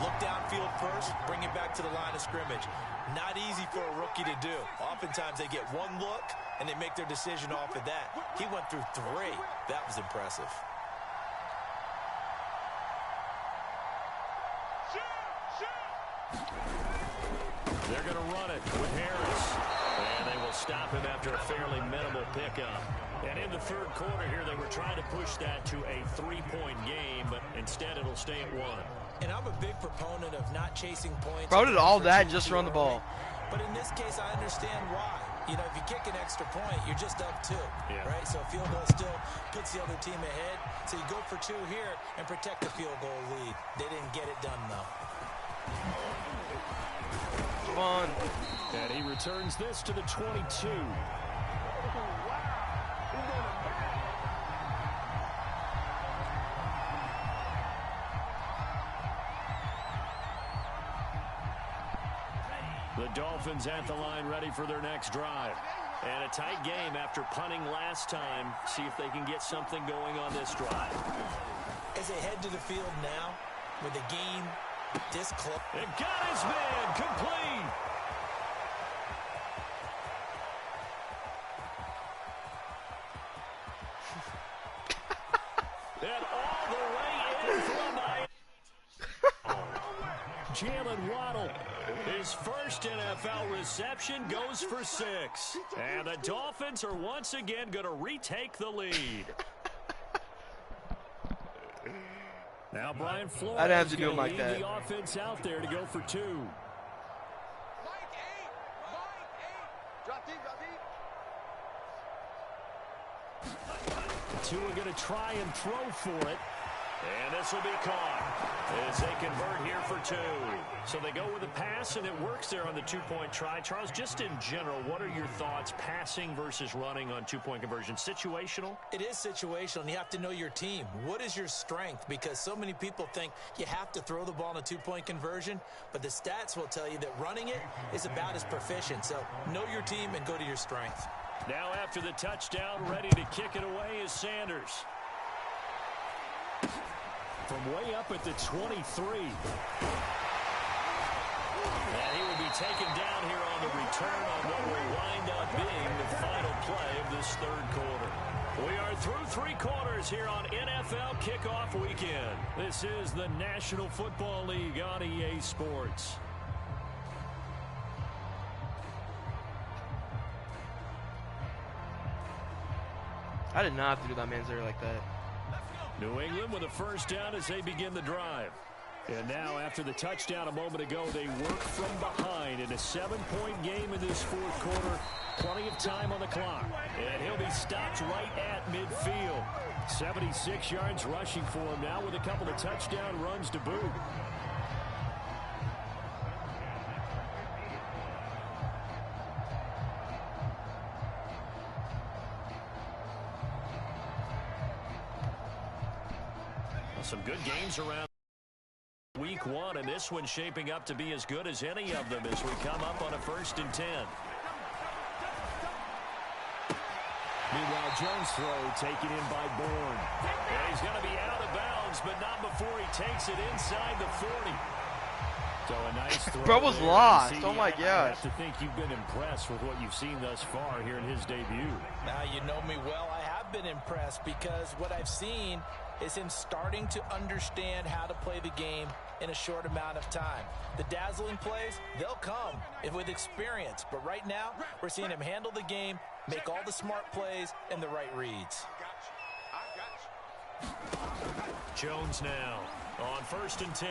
Look downfield first, bring it back to the line of scrimmage. Not easy for a rookie to do. Oftentimes they get one look, and they make their decision off of that. He went through 3. That was impressive. They're going to run it with Harris. And they will stop him after a fairly minimal pickup. And in the 3rd quarter here, they were trying to push that to a 3-point game, but instead it'll stay at 1. And I'm a big proponent of not chasing points. Bro did all that and just run the ball. But in this case, I understand why. You know, if you kick an extra point, you're just up 2, right? So a field goal still puts the other team ahead. So you go for 2 here and protect the field goal lead. They didn't get it done, though. Come on. And he returns this to the 22. The Dolphins at the line ready for their next drive. And a tight game after punting last time. See if they can get something going on this drive. As they head to the field now, with the game this close. And got his man complete. And all the way in from Jalen Waddle. His first NFL reception goes for 6. And the Dolphins are once again going to retake the lead. Now Brian Flores I'd have to do him like lead that. the offense out there to go for 2. Mike, 8. Drop deep, drop deep. The 2 are going to try and throw for it. And this will be caught as they convert here for 2. So they go with a pass, and it works there on the 2-point try. Charles, just in general, what are your thoughts passing versus running on 2-point conversion? Situational? It is situational, and you have to know your team. What is your strength? Because so many people think you have to throw the ball in a 2-point conversion, but the stats will tell you that running it is about as proficient. So know your team and go to your strength. Now after the touchdown, ready to kick it away is Sanders. From way up at the 23. And he will be taken down here on the return on what will wind up being the final play of this 3rd quarter. We are through 3 quarters here on NFL Kickoff Weekend. This is the National Football League on EA Sports. I did not have to do that man's there like that. New England with a first down as they begin the drive. And now after the touchdown a moment ago, they work from behind in a 7-point game in this 4th quarter. Plenty of time on the clock. And he'll be stopped right at midfield. 76 yards rushing for him now with a couple of touchdown runs to boot. some good games around week one, and this one's shaping up to be as good as any of them as we come up on a 1st and 10. Meanwhile, Jones' throw taken in by Bourne. And he's going to be out of bounds, but not before he takes it inside the 40. So a nice throw. Bro was there. lost. CD, Oh my I gosh. have to think you've been impressed with what you've seen thus far here in his debut. Now, you know me well. I have been impressed because what I've seen is him starting to understand how to play the game in a short amount of time. The dazzling plays, they'll come with experience. But right now, we're seeing him handle the game, make all the smart plays, and the right reads. Jones now on 1st and 10.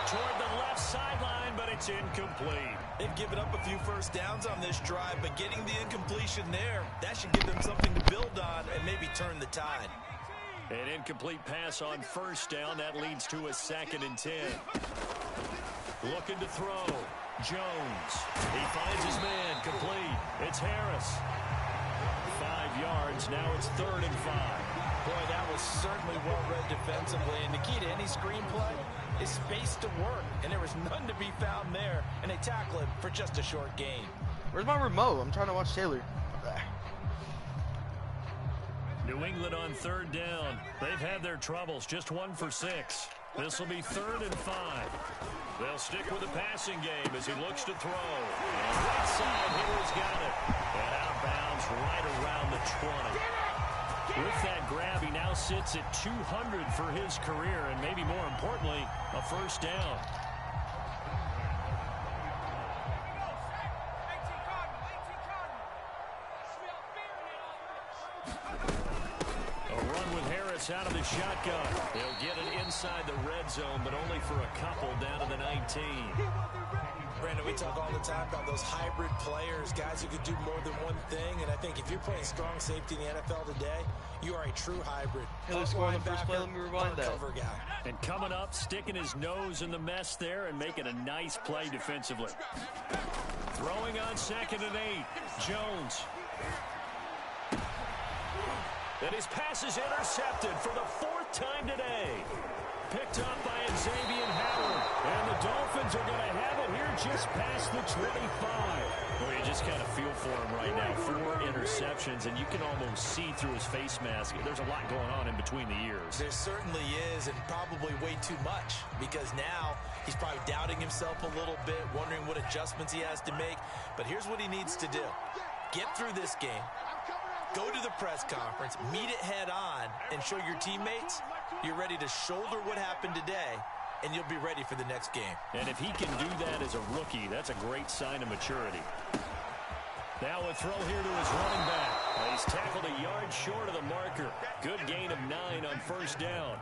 Toward the left sideline, but it's incomplete. They've given up a few first downs on this drive, but getting the incompletion there, that should give them something to build on and maybe turn the tide. An incomplete pass on 1st down. That leads to a 2nd and 10. Looking to throw. Jones. He finds his man. Complete. It's Harris. 5 yards. Now it's 3rd and 5. Boy, that was certainly well-read defensively. And the key to any screenplay is space to work. And there was none to be found there. And they tackle it for just a short gain. Where's my remote? I'm trying to watch Taylor. New England on 3rd down. They've had their troubles. Just 1 for 6. This will be 3rd and 5. They'll stick with the passing game as he looks to throw. And right side, Hitler's got it. And out of bounds right around the 20. With that grab, he now sits at 200 for his career, and maybe more importantly, a 1st down. Out of the shotgun. They'll get it inside the red zone, but only for a couple down to the 19. Brandon, we talk all the time about those hybrid players, guys who could do more than one thing, and I think if you're playing strong safety in the NFL today, you are a true hybrid. Taylor scored on the first play. Let me rewind that. Cover guy. And coming up, sticking his nose in the mess there and making a nice play defensively. Throwing on 2nd and 8. Jones. And his pass is intercepted for the 4th time today. Picked up by Xavier Howard. And the Dolphins are going to have it here just past the 25. Well, you just kind of feel for him right now. 4 interceptions, and you can almost see through his face mask. There's a lot going on in between the ears. There certainly is, and probably way too much, because now he's probably doubting himself a little bit, wondering what adjustments he has to make. But here's what he needs to do. Get through this game. Go to the press conference, meet it head on, and show your teammates you're ready to shoulder what happened today, and you'll be ready for the next game. And if he can do that as a rookie, that's a great sign of maturity. Now a throw here to his running back. He's tackled a yard short of the marker. Good gain of 9 on 1st down.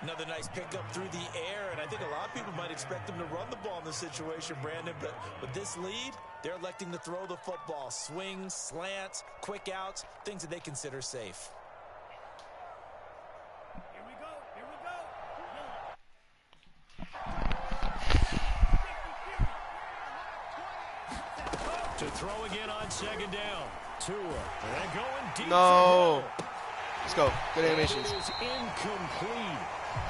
Another nice pickup through the air, and I think a lot of people might expect him to run the ball in this situation, Brandon, but with this lead, they're electing to throw the football. Swings, slants, quick outs, things that they consider safe. Here we go. Here we go. To throw again on 2nd down. Tua. And going deep. No. Let's go. Good animations. It is incomplete.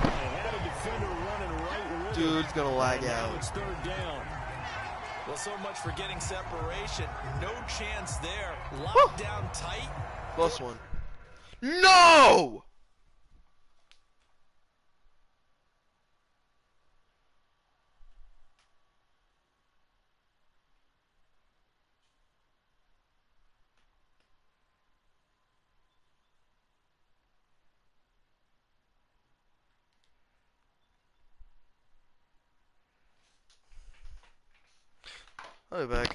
They had a defender running right with Dude's gonna lag and now out. it's 3rd down. Well, so much for getting separation. No chance there. Locked down tight. Close one. No! I'll be back.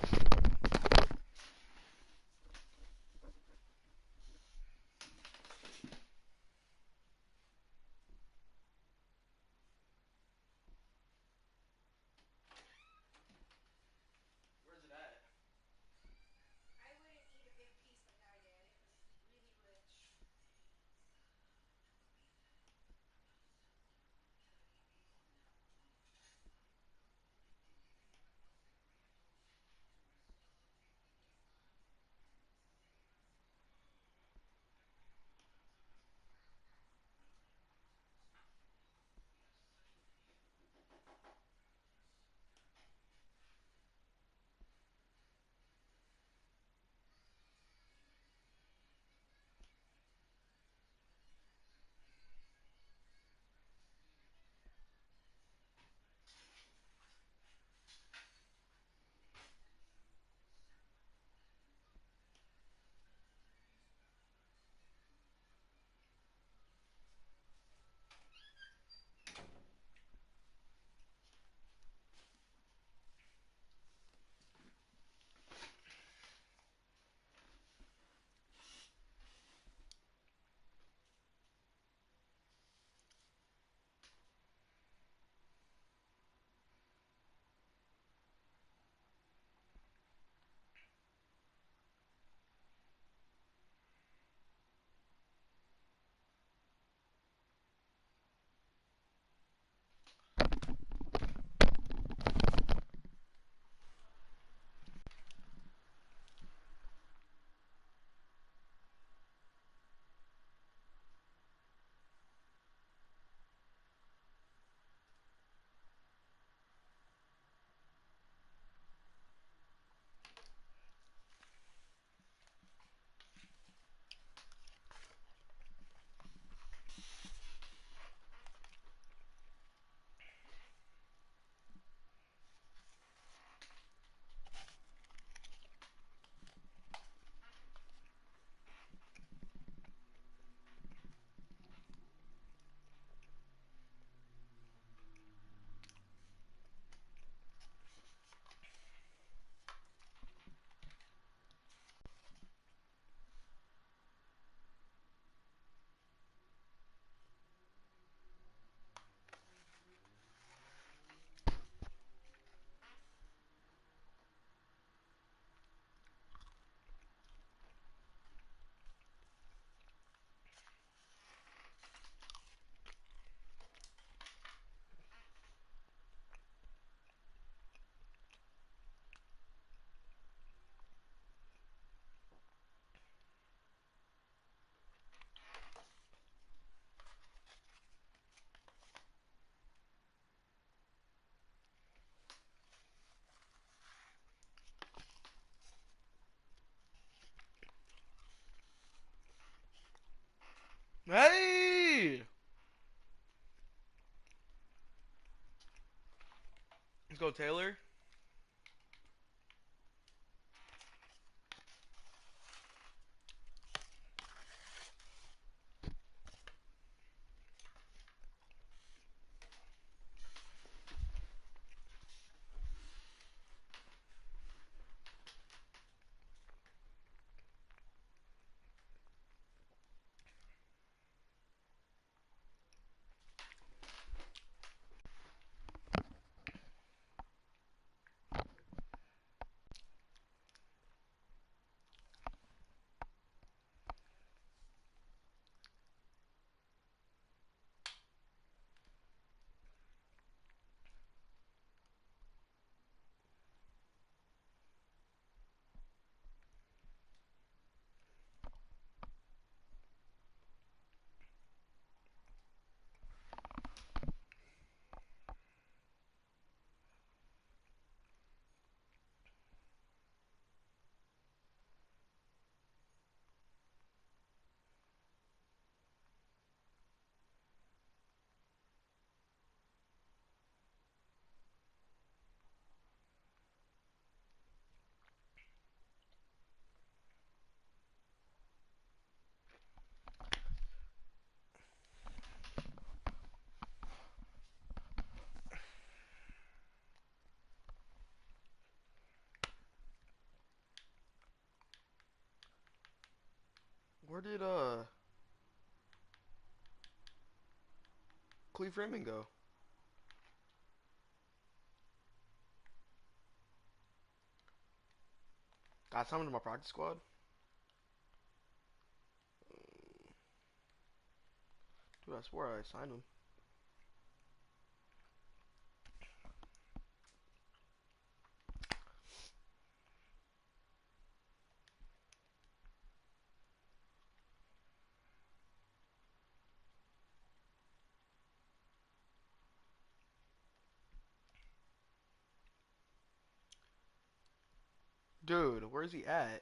Hey! Let's go, Taylor. Where did Cleve Raymond go? Got signed to my practice squad? Dude, I swear I signed him. Dude, where's he at?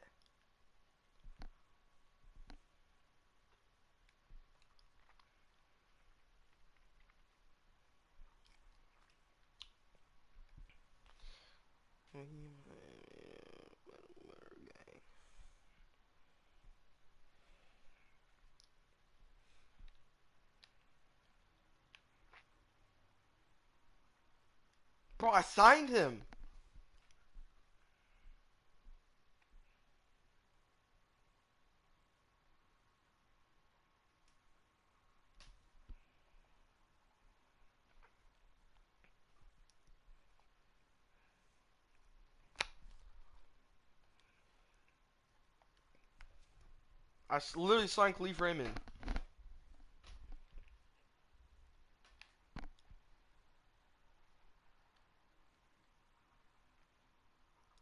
Bro, I signed him. Literally signed Cleve Raymond.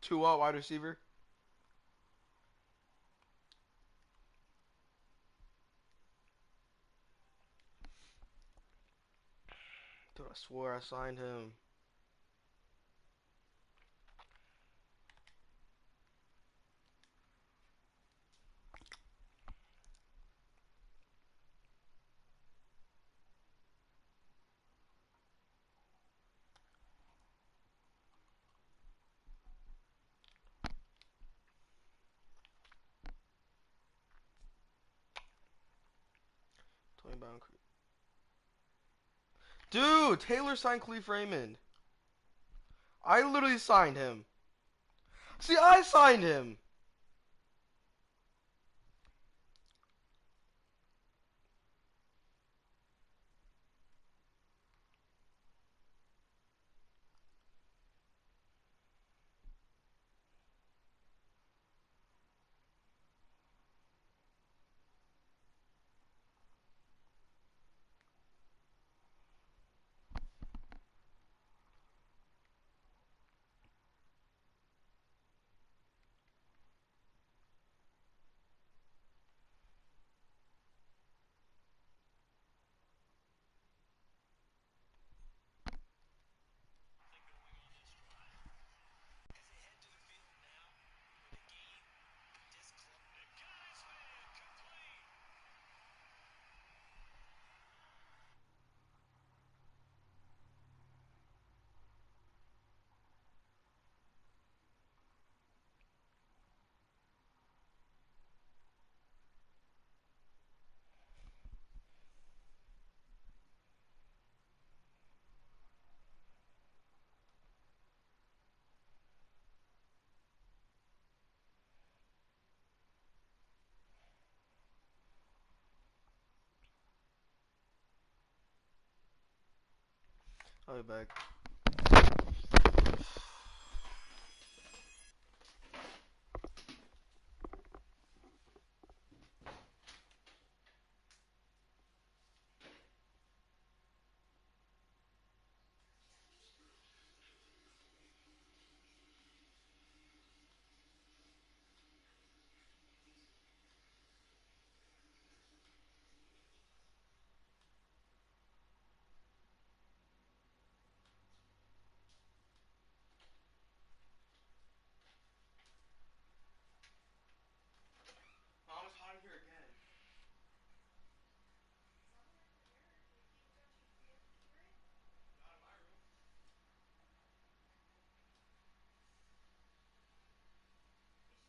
Two out wide receiver. Dude, I swear I signed him. Dude, Taylor signed Cleve Raymond. I literally signed him. See, I signed him. I'll be back. Mom, it's hot in here again. Not in my room.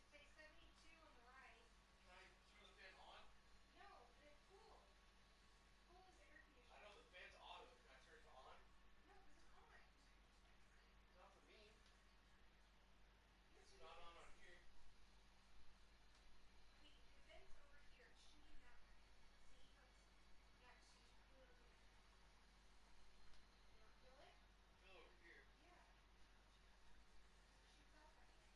It should say 72 on the right. Can I turn the fan on? No, but it's cool. Cool is the air conditioner. I know the fan's auto. Can I turn it to on? No, because it's on. It's not for me. Yes, It's it not is. on here. Wait, the vent's over here. It's shooting that way. See how it's... Yeah, just feel it over there. You don't feel it? I feel it over here. Yeah. Because it shoots out that way.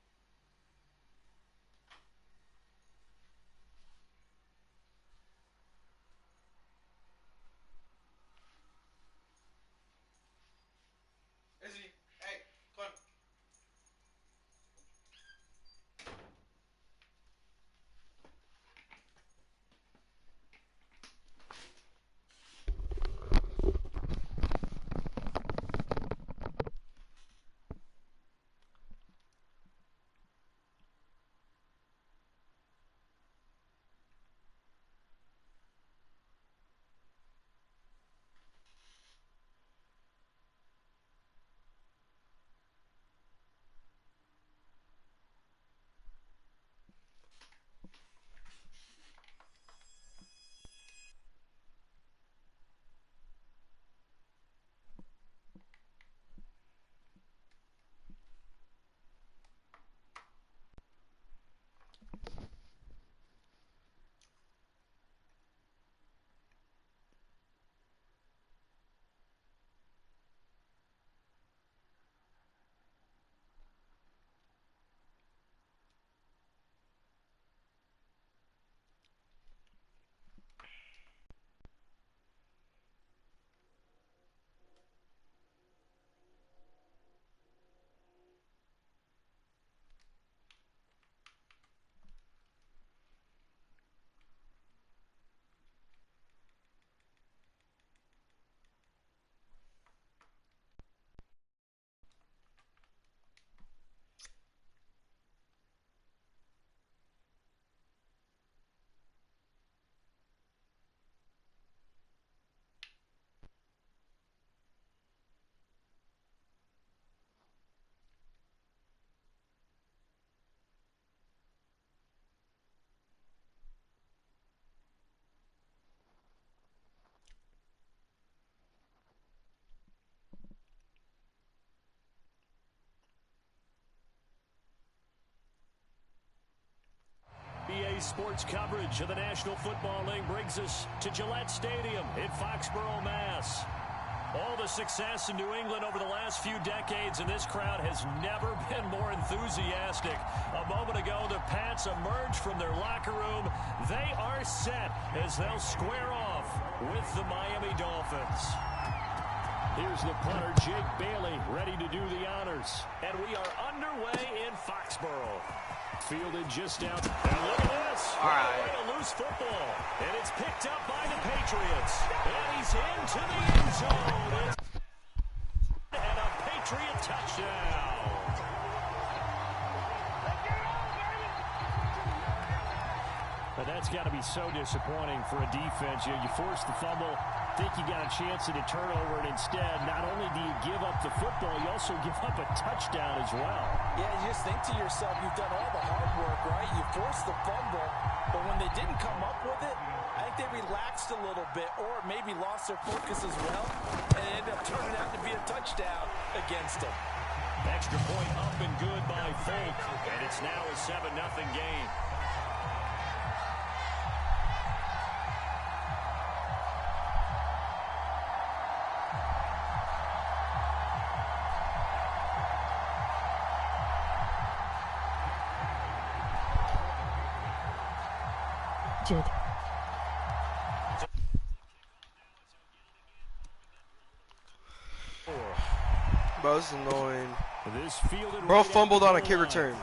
Izzy, hey, come on. EA Sports coverage of the National Football League brings us to Gillette Stadium in Foxborough, Mass. All the success in New England over the last few decades, and this crowd has never been more enthusiastic. A moment ago, the Pats emerged from their locker room. They are set as they'll square off with the Miami Dolphins. Here's the punter, Jake Bailey, ready to do the honors. And we are underway in Foxborough. Fielded just out. And look at this. All right. A loose football. And it's picked up by the Patriots. And he's into the end zone. And a Patriot touchdown. But that's got to be so disappointing for a defense. You force the fumble, think you got a chance at a turnover, and instead, not only do you give up the football, you also give up a touchdown as well. Yeah, you just think to yourself, you've done all the hard work, right? You forced the fumble, but when they didn't come up with it, I think they relaxed a little bit or maybe lost their focus as well, and it ended up turning out to be a touchdown against them. Extra point up and good by Folk, and it's now a 7-0 game. Jed. Bro, this is annoying. This fielded Bro right fumbled at on the a kick goal return. line.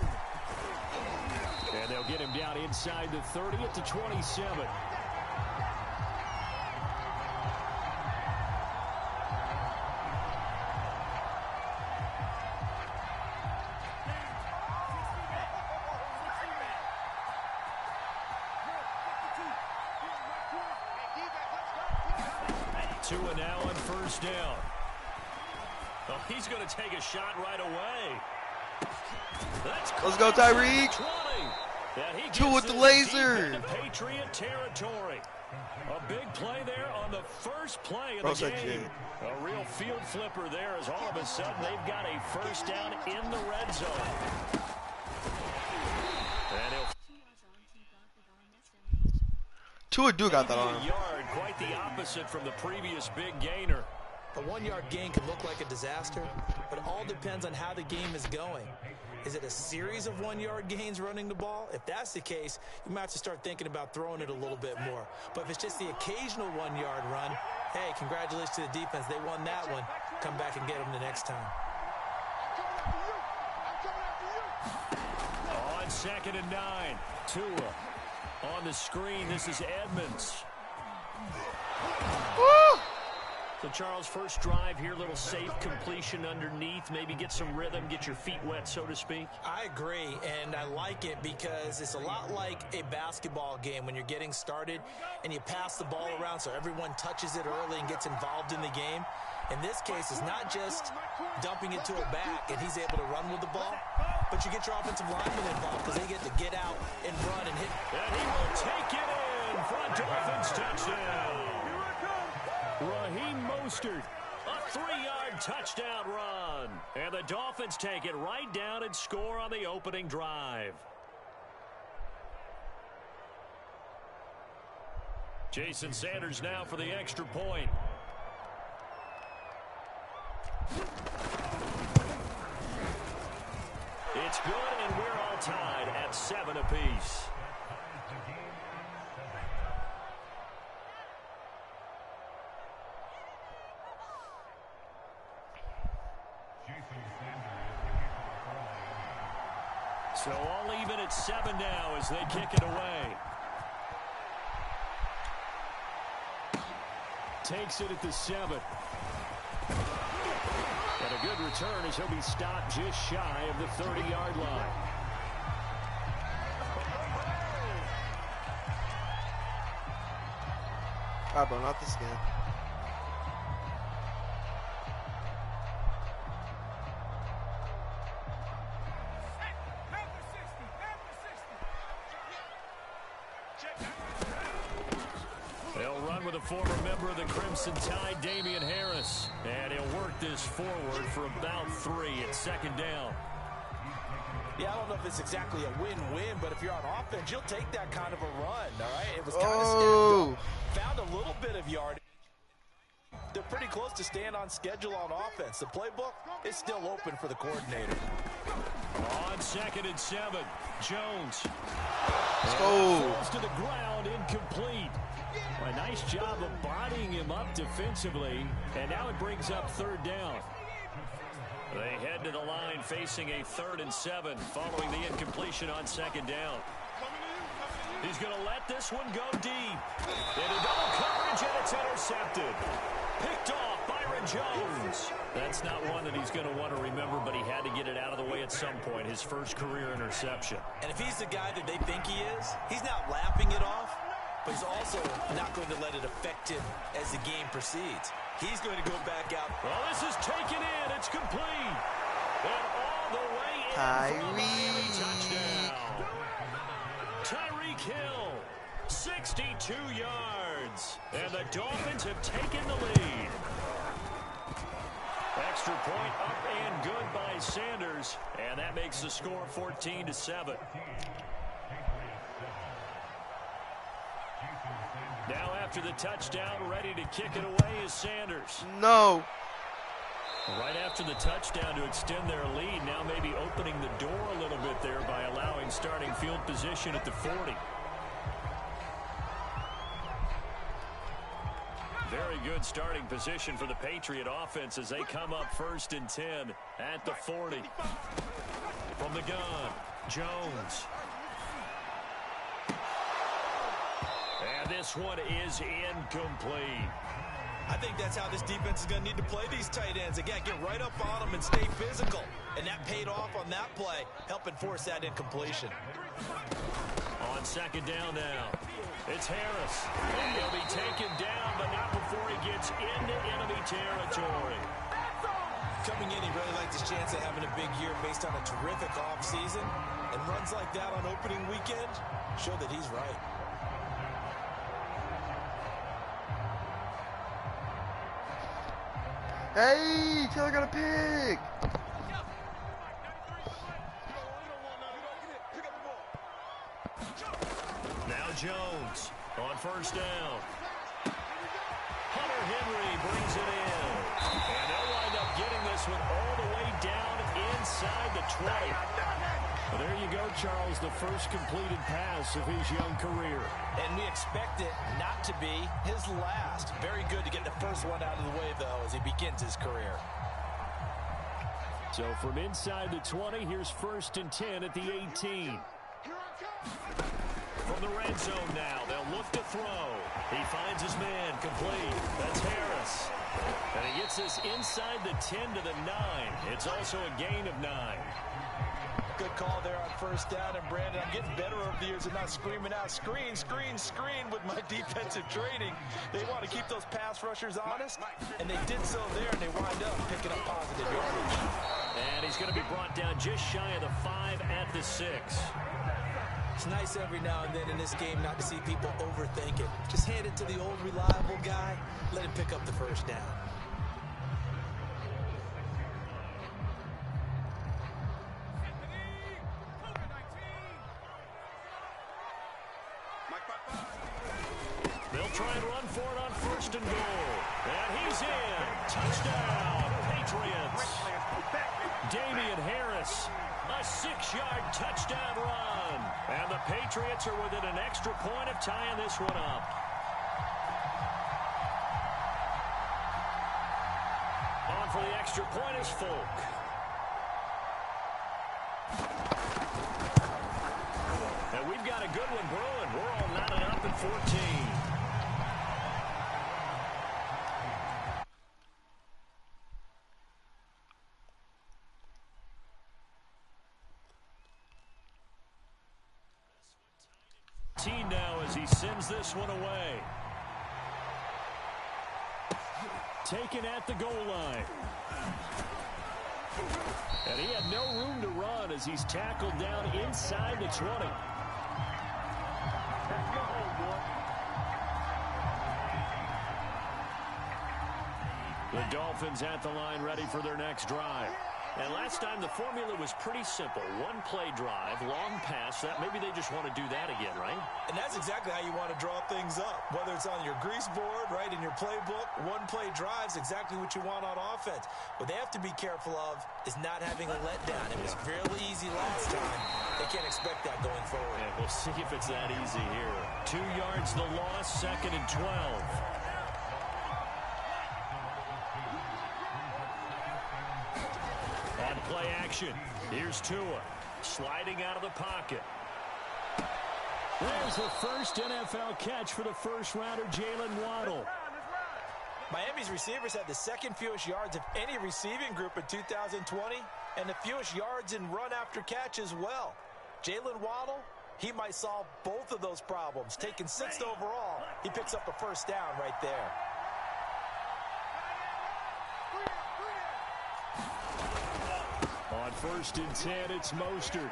And they'll get him down inside the 30 at the 27. Tua now on first down. Oh, he's going to take a shot right away. Let's go, Tyreek. Tua with the laser. Patriot territory. A big play there on the first play of the game. A real field flipper there as all of a sudden they've got a first down in the red zone. And he'll Tua do got that maybe on. a yard, quite the opposite from the previous big gainer. A 1-yard gain can look like a disaster, but it all depends on how the game is going. Is it a series of 1-yard gains running the ball? If that's the case, you might have to start thinking about throwing it a little bit more. But if it's just the occasional 1-yard run, hey, congratulations to the defense. They won that one. Come back and get them the next time. On 2nd and 9, Tua on the screen. This is Edmonds. Woo! So, Charles, first drive here, little safe completion underneath. Maybe get some rhythm, get your feet wet, so to speak. I agree, and I like it because it's a lot like a basketball game when you're getting started and you pass the ball around so everyone touches it early and gets involved in the game. In this case, it's not just dumping it to a back and he's able to run with the ball, but you get your offensive linemen involved because they get to get out and run and hit. And he will take it in for a Dolphins touchdown. Raheem Mostert, a 3-yard touchdown run. And the Dolphins take it right down and score on the opening drive. Jason Sanders now for the extra point. It's good, and we're all tied at 7 apiece. So all even at 7 now as they kick it away. Takes it at the 7. And a good return as he'll be stopped just shy of the 30-yard line. Ah, bro, not this game. They'll run with a former member of the Crimson Tide, Damian Harris. And he'll work this forward for about 3 at 2nd down. Yeah, I don't know if it's exactly a win-win, but if you're on offense, you'll take that kind of a run, all right? It was kind of stacked up. Found a little bit of yardage. They're pretty close to staying on schedule on offense. The playbook is still open for the coordinator. On 2nd and 7, Jones. Let's go. Falls to the ground, incomplete. A nice job of bodying him up defensively, and now it brings up 3rd down. They head to the line facing a 3rd and 7 following the incompletion on 2nd down. He's going to let this one go deep. Into double coverage, and it's intercepted. Picked off Byron Jones. That's not one that he's going to want to remember, but he had to get it out of the way at some point, his first career interception. And if he's the guy that they think he is, he's not laughing it off, but he's also not going to let it affect him as the game proceeds. He's going to go back out. Well, this is taken in. It's complete. And all the way in for a Miami touchdown. Tyreek Hill, 62 yards. And the Dolphins have taken the lead. Extra point up and good by Sanders. And that makes the score 14-7. Now after the touchdown, ready to kick it away is Sanders. No. Right after the touchdown to extend their lead, now maybe opening the door a little bit there by allowing starting field position at the 40. Very good starting position for the Patriot offense as they come up 1st and 10 at the 40. From the gun, Jones. And this one is incomplete. I think that's how this defense is going to need to play these tight ends. Again, get right up on them and stay physical. And that paid off on that play, helping force that incompletion. On 2nd down now, it's Harris. He'll be taken down, but not before he gets into enemy territory. Coming in, he really liked his chance of having a big year based on a terrific offseason. And runs like that on opening weekend show that he's right. Hey, Taylor got a pick. Now Jones on 1st down. Hunter Henry brings it in. And they'll wind up getting this one all the way down inside the 20. Well, there you go, Charles, the first completed pass of his young career. And we expect it not to be his last. Very good to get the first one out of the way, though, as he begins his career. So from inside the 20, here's 1st and 10 at the 18. From the red zone now, they'll look to throw. He finds his man complete. That's Harris. And he gets this inside the 10 to the 9. It's also a gain of 9. Good call there on 1st down. And Brandon, I'm getting better over the years and not screaming out, screen, screen, screen with my defensive training. They want to keep those pass rushers honest, and they did so there, and they wind up picking up positive yardage. And he's going to be brought down just shy of the 5 at the 6. It's nice every now and then in this game not to see people overthink it. Just hand it to the old reliable guy. Let him pick up the 1st down. They'll try and run for it on 1st and goal. And he's in. Touchdown, Patriots. Damian Harris, a 6-yard touchdown run. And the Patriots are within an extra point of tying this one up. On for the extra point is Folk. And we've got a good one brewing. We're all knotted up at 14. Now as he sends this one away. Taken at the goal line. And he had no room to run as he's tackled down inside the 20. The Dolphins at the line ready for their next drive. And last time the formula was pretty simple. One play drive, long pass. That maybe they just want to do that again, right? And that's exactly how you want to draw things up. Whether it's on your grease board, right, in your playbook, one play drive's exactly what you want on offense. What they have to be careful of is not having a letdown. It was fairly easy last time. They can't expect that going forward. Yeah, we'll see if it's that easy here. 2 yards the loss, 2nd and 12. Play action. Here's Tua sliding out of the pocket. There's the first NFL catch for the first rounder, Jalen Waddle. Miami's receivers had the 2nd fewest yards of any receiving group in 2020 and the fewest yards in run after catch as well. Jalen Waddle, he might solve both of those problems. Taking 6th overall, he picks up the 1st down right there. On 1st and 10, it's Mostert.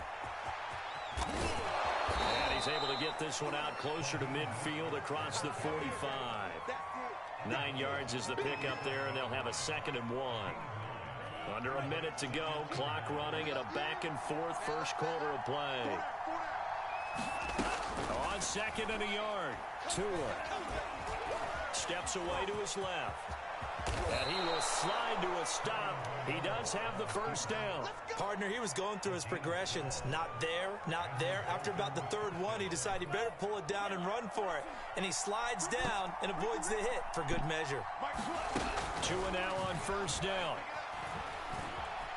And he's able to get this one out closer to midfield across the 45. 9 yards is the pickup there, and they'll have a 2nd and 1. Under a minute to go, clock running, and a back-and-forth first quarter of play. On 2nd and a yard, Tua steps away to his left. And he will slide to a stop. He does have the first down. Partner, he was going through his progressions. Not there, not there. After about the third one, he decided he better pull it down and run for it. And he slides down and avoids the hit for good measure. 2 now on first down.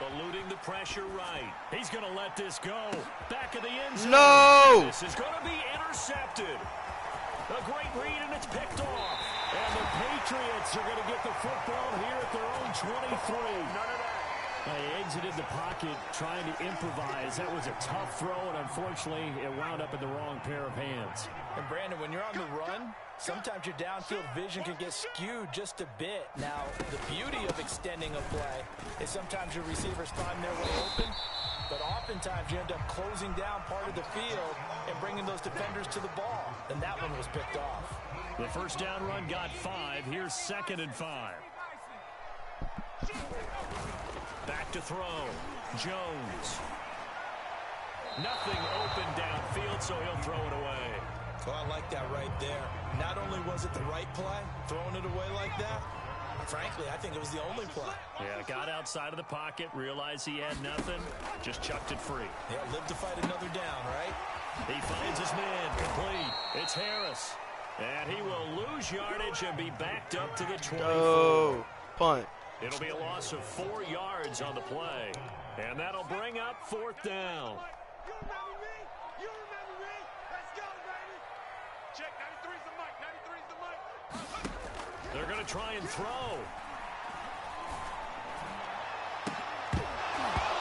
Eluding the pressure right. He's going to let this go. Back of the end zone. No! This is going to be intercepted. A great read, and it's picked off. And the Patriots are going to get the football here at their own 23. None of that. They exited the pocket trying to improvise. That was a tough throw, and unfortunately, it wound up in the wrong pair of hands. And Brandon, when you're on the run, sometimes your downfield vision can get skewed just a bit. Now, the beauty of extending a play is sometimes your receivers find their way open, but oftentimes you end up closing down part of the field and bringing those defenders to the ball. And that one was picked off. The first down run got 5. Here's 2nd and 5. Back to throw. Jones. Nothing open downfield, so he'll throw it away. Oh, I like that right there. Not only was it the right play, throwing it away like that, frankly, I think it was the only play. Yeah, got outside of the pocket, realized he had nothing, just chucked it free. Yeah, live to fight another down, right? He finds his man, complete. It's Harris. And he will lose yardage and be backed up to the 24. Oh, punt. It'll be a loss of 4 yards on the play. And that'll bring up 4th down. You remember me? You remember me? Let's go, baby. Check, 93's the mic. 93's the mic. They're going to try and throw.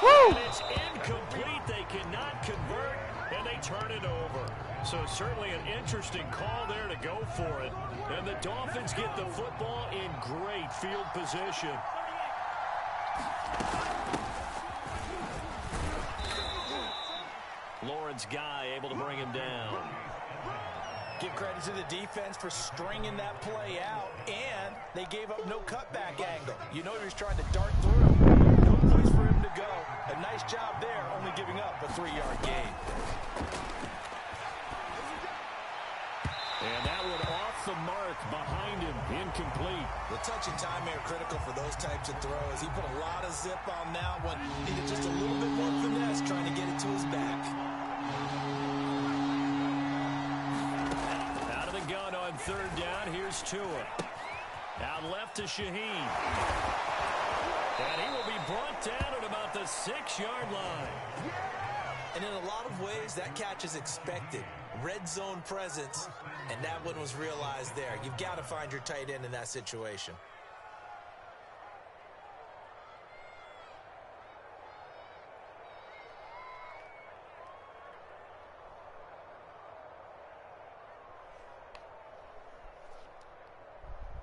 Woo! And it's incomplete. They cannot convert, and they turn it over. So certainly an interesting call there to go for it. And the Dolphins get the football in great field position. Lawrence Guy able to bring him down. Give credit to the defense for stringing that play out, and they gave up no cutback angle. You know he was trying to dart through. No place for him to go. A nice job there, only giving up a 3-yard gain. And that one off the mark behind him, incomplete. The touch and time are critical for those types of throws. He put a lot of zip on that one. Needed just a little bit more finesse trying to get it to his back. Out of the gun on 3rd down, here's Tua. Out left to Shaheen. And he will be brought down at about the 6-yard line. And in a lot of ways, that catch is expected. Red zone presence, and that one was realized there. You've got to find your tight end in that situation.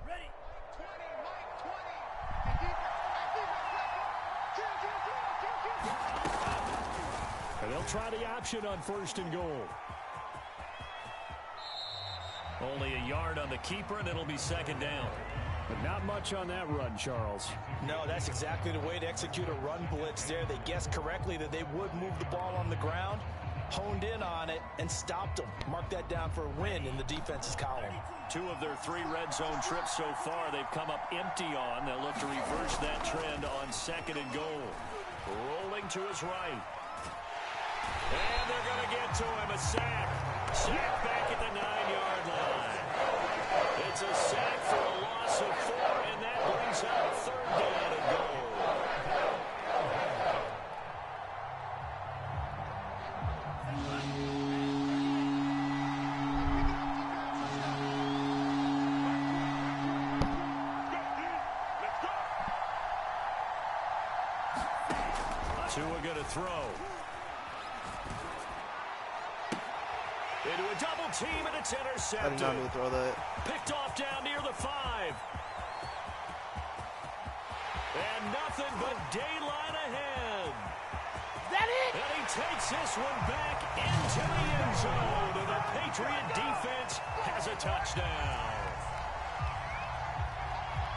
Ready. 20, Mike, 20. And defense. And they'll try the option on 1st and goal. Only a yard on the keeper, and it'll be 2nd down. But not much on that run, Charles. No, that's exactly the way to execute a run blitz there. They guessed correctly that they would move the ball on the ground, honed in on it, and stopped them. Mark that down for a win in the defense's column. 2 of their 3 red zone trips so far they've come up empty on. They'll look to reverse that trend on 2nd and goal. Rolling to his right. And they're going to get to him. A sack. Sack back at the 9-yard line. It's a sack for a loss of 4, and that brings up 3rd down and goal. Tua going to throw. Into a double team, and it's intercepted. I did not mean to throw that. Picked off down near the 5. And nothing but daylight ahead. That it? And he takes this one back into the end zone. And the Patriot defense has a touchdown.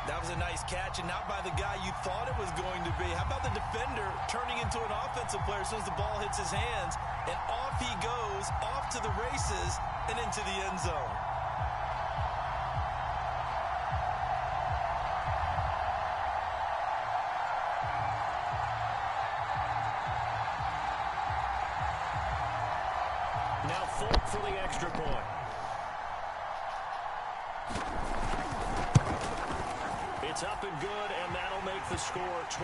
That was a nice catch, and not by the guy you thought it was going to be. How about the defender turning into an offensive player as soon as the ball hits his hands, and off he goes, off to the races, and into the end zone. the extra point. It's up and good, and that'll make the score 21-14.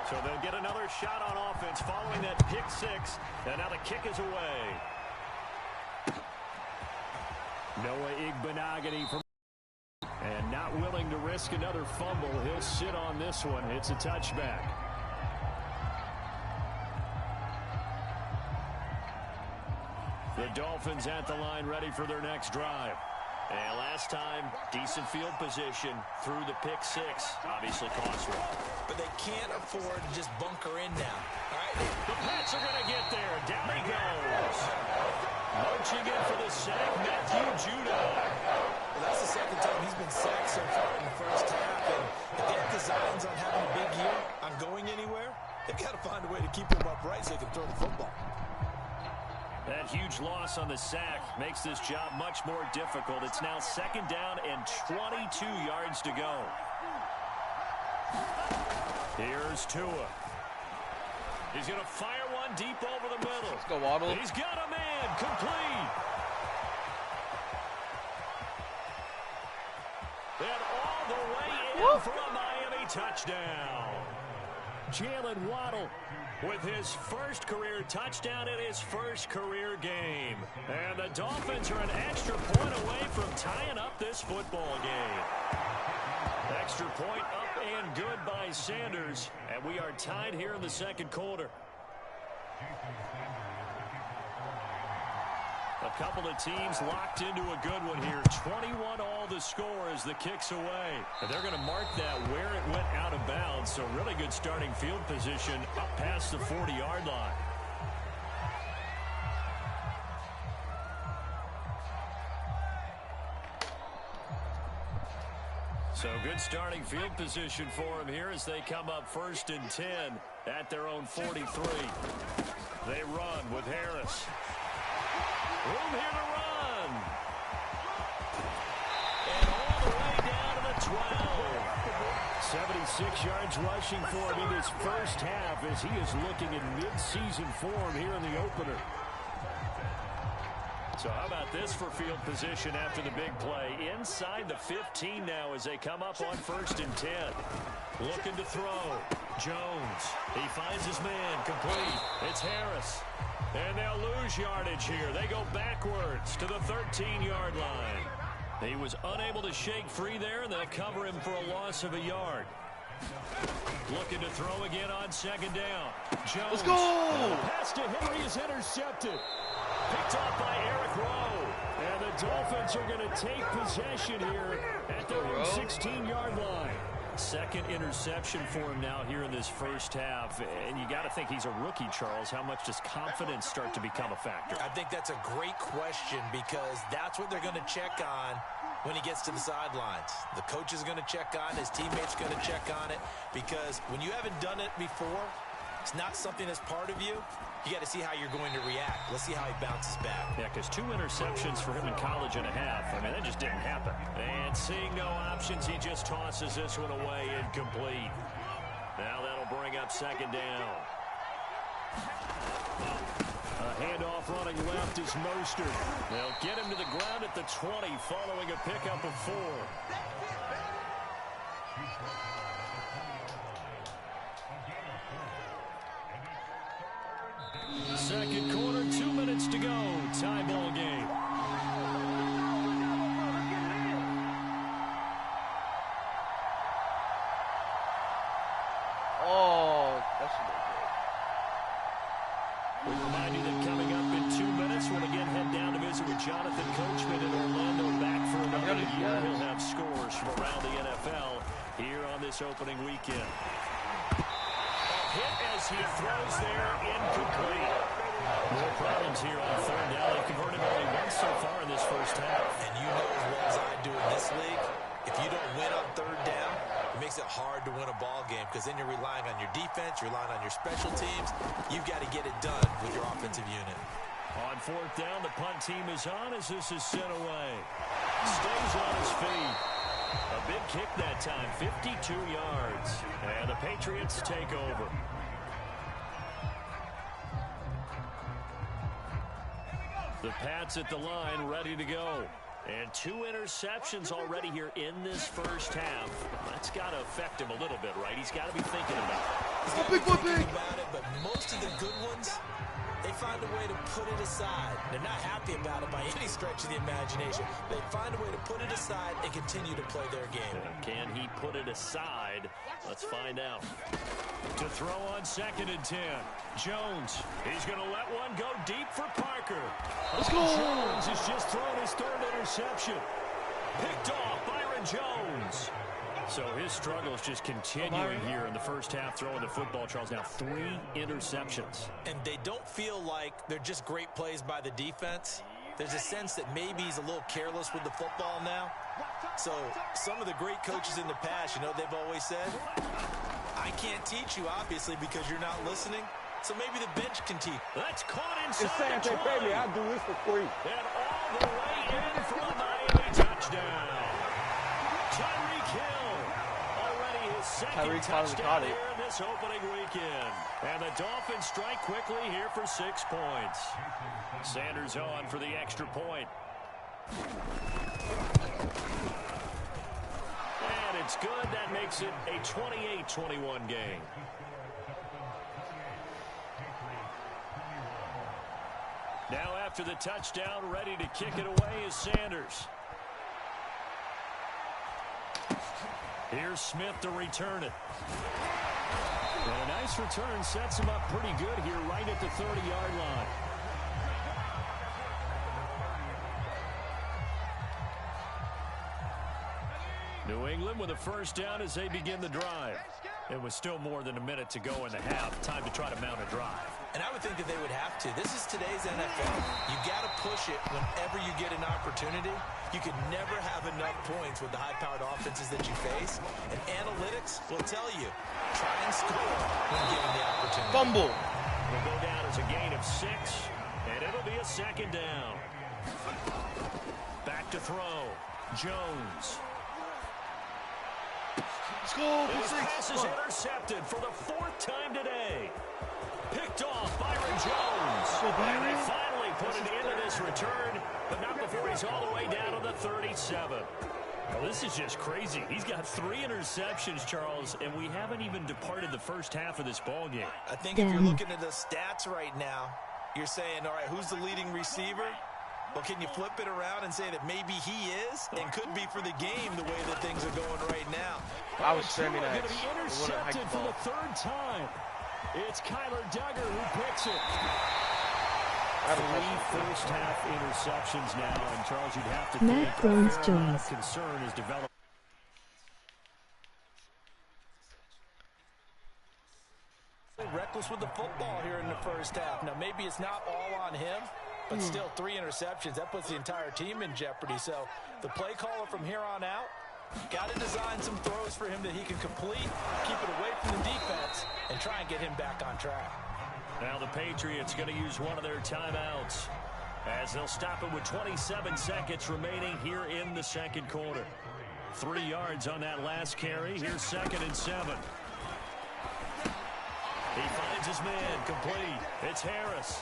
So they'll get another shot on offense following that pick six, and now the kick is away. Noah Igbenogany from, and not willing to risk another fumble. He'll sit on this one. It's a touchback. The Dolphins at the line ready for their next drive. And last time, decent field position through the pick six. Obviously cost one. But they can't afford to just bunker in now. All right? The Pats are going to get there. Down he goes. Marching in for the sack, Matthew Judah. Well, that's the second time he's been sacked so far in the first half. And if they have designs on having a big year, on going anywhere, they've got to find a way to keep him upright so they can throw the football. That huge loss on the sack makes this job much more difficult. It's now second down and 22 yards to go. Here's Tua. He's going to fire one deep over the middle. Let's go, Waddle. He's got a man. Complete. And all the way in for a Miami touchdown. Jalen Waddle with his first career touchdown in his first career game. And the Dolphins are an extra point away from tying up this football game. Extra point up and good by Sanders. And we are tied here in the second quarter. A couple of teams locked into a good one here. 21 all the score as the kick's away. And they're going to mark that where it went out of bounds. So really good starting field position up past the 40-yard line. So good starting field position for them here as they come up 1st and 10 at their own 43. They run with Harris. Room here to run. And all the way down to the 12. 76 yards rushing for him in his first half as he is looking in mid-season form here in the opener. So how about this for field position after the big play? Inside the 15 now as they come up on 1st and 10. Looking to throw. Jones. He finds his man. Complete. It's Harris. And they'll lose yardage here. They go backwards to the 13-yard line. He was unable to shake free there, and they'll cover him for a loss of a yard. Looking to throw again on 2nd down. Jones. Let's go! The pass to Henry is intercepted. Picked up by Eric Rowe. And the Dolphins are going to take possession here at their own 16-yard line. Second interception for him now here in this first half. And you got to think he's a rookie, Charles. How much does confidence start to become a factor? I think that's a great question because that's what they're going to check on when he gets to the sidelines. The coach is going to check on it. His teammates are going to check on it because when you haven't done it before, it's not something that's part of you. You got to see how you're going to react. Let's see how he bounces back. Yeah, because 2 interceptions for him in college and a half. I mean, that just didn't happen. And seeing no options, he just tosses this one away incomplete. Now that'll bring up 2nd down. A handoff running left is Mostert. They'll get him to the ground at the 20 following a pickup of 4. Second quarter, 2 minutes to go. Tie ball game. Oh, that's a good. We remind you that coming up in 2 minutes, we'll again head down to visit with Jonathan Coachman in Orlando. Back for another year. We'll have scores from around the NFL here on this opening weekend. Hit as he throws there, incomplete. More problems here on 3rd down. They've converted only once so far in this first half. And you know as well as I do in this league, if you don't win on 3rd down, it makes it hard to win a ball game because then you're relying on your defense, you're relying on your special teams. You've got to get it done with your offensive unit. On 4th down, the punt team is on as this is sent away. Stays on his feet. kick that time, 52 yards. And the Patriots take over. The Pats at the line, ready to go. And 2 interceptions already here in this first half. That's got to affect him a little bit, right? He's got to be thinking about it. He's got to be thinking about it, but most of the good ones, they find a way to put it aside. They're not happy about it by any stretch of the imagination. They find a way to put it aside and continue to play their game. Can he put it aside? Let's find out. To throw on 2nd and 10. Jones. He's going to let one go deep for Parker. Let's go. Jones has just thrown his 3rd interception. Picked off Byron Jones. So his struggles just continuing here in the first half, throwing the football. Charles, now 3 interceptions. And they don't feel like they're just great plays by the defense. There's a sense that maybe he's a little careless with the football now. So some of the great coaches in the past, you know, they've always said, I can't teach you, obviously, because you're not listening. So maybe the bench can teach. That's caught inside It's saying they pay me. I'll do this for free. And all the way in for a Miami touchdown. Tyreek Hill. Already his 2nd touchdown here in this opening weekend. And the Dolphins strike quickly here for 6 points. Sanders on for the extra point. And it's good. That makes it a 28-21 game. Now after the touchdown, ready to kick it away is Sanders. Here's Smith to return it. And a nice return sets him up pretty good here right at the 30-yard line. New England with a first down as they begin the drive. It was still more than a minute to go in the half. Time to try to mount a drive. And I would think that they would have to. This is today's NFL. You got to push it whenever you get an opportunity. You could never have enough points with the high-powered offenses that you face. And analytics will tell you, try and score when given the opportunity. Fumble. It'll go down as a gain of 6, and it'll be a 2nd down. Back to throw. Jones. Let's go. His pass is intercepted for the 4th time today. Picked off Byron Jones. And they finally put it into this return, but not before he's all the way down to the 37. Well, this is just crazy. He's got 3 interceptions, Charles, and we haven't even departed the first half of this ball game. I think if you're looking at the stats right now, you're saying, all right, who's the leading receiver? Well, can you flip it around and say that maybe he is and could be for the game the way that things are going right now? I was standing going next. to be intercepted for the 3rd time. It's Kyler Duggar who picks it. 3 first-half interceptions now, and Charles, you'd have to Matt think Jones a fair amount of Jones. concern is developed. Reckless with the football here in the first half. Now, maybe it's not all on him, but still 3 interceptions. That puts the entire team in jeopardy. So the play caller from here on out got to design some throws for him that he can complete, keep it away from the defense, and try and get him back on track. Now the Patriots going to use one of their timeouts as they'll stop it with 27 seconds remaining here in the 2nd quarter. 3 yards on that last carry. Here's 2nd and 7. He finds his man complete. It's Harris.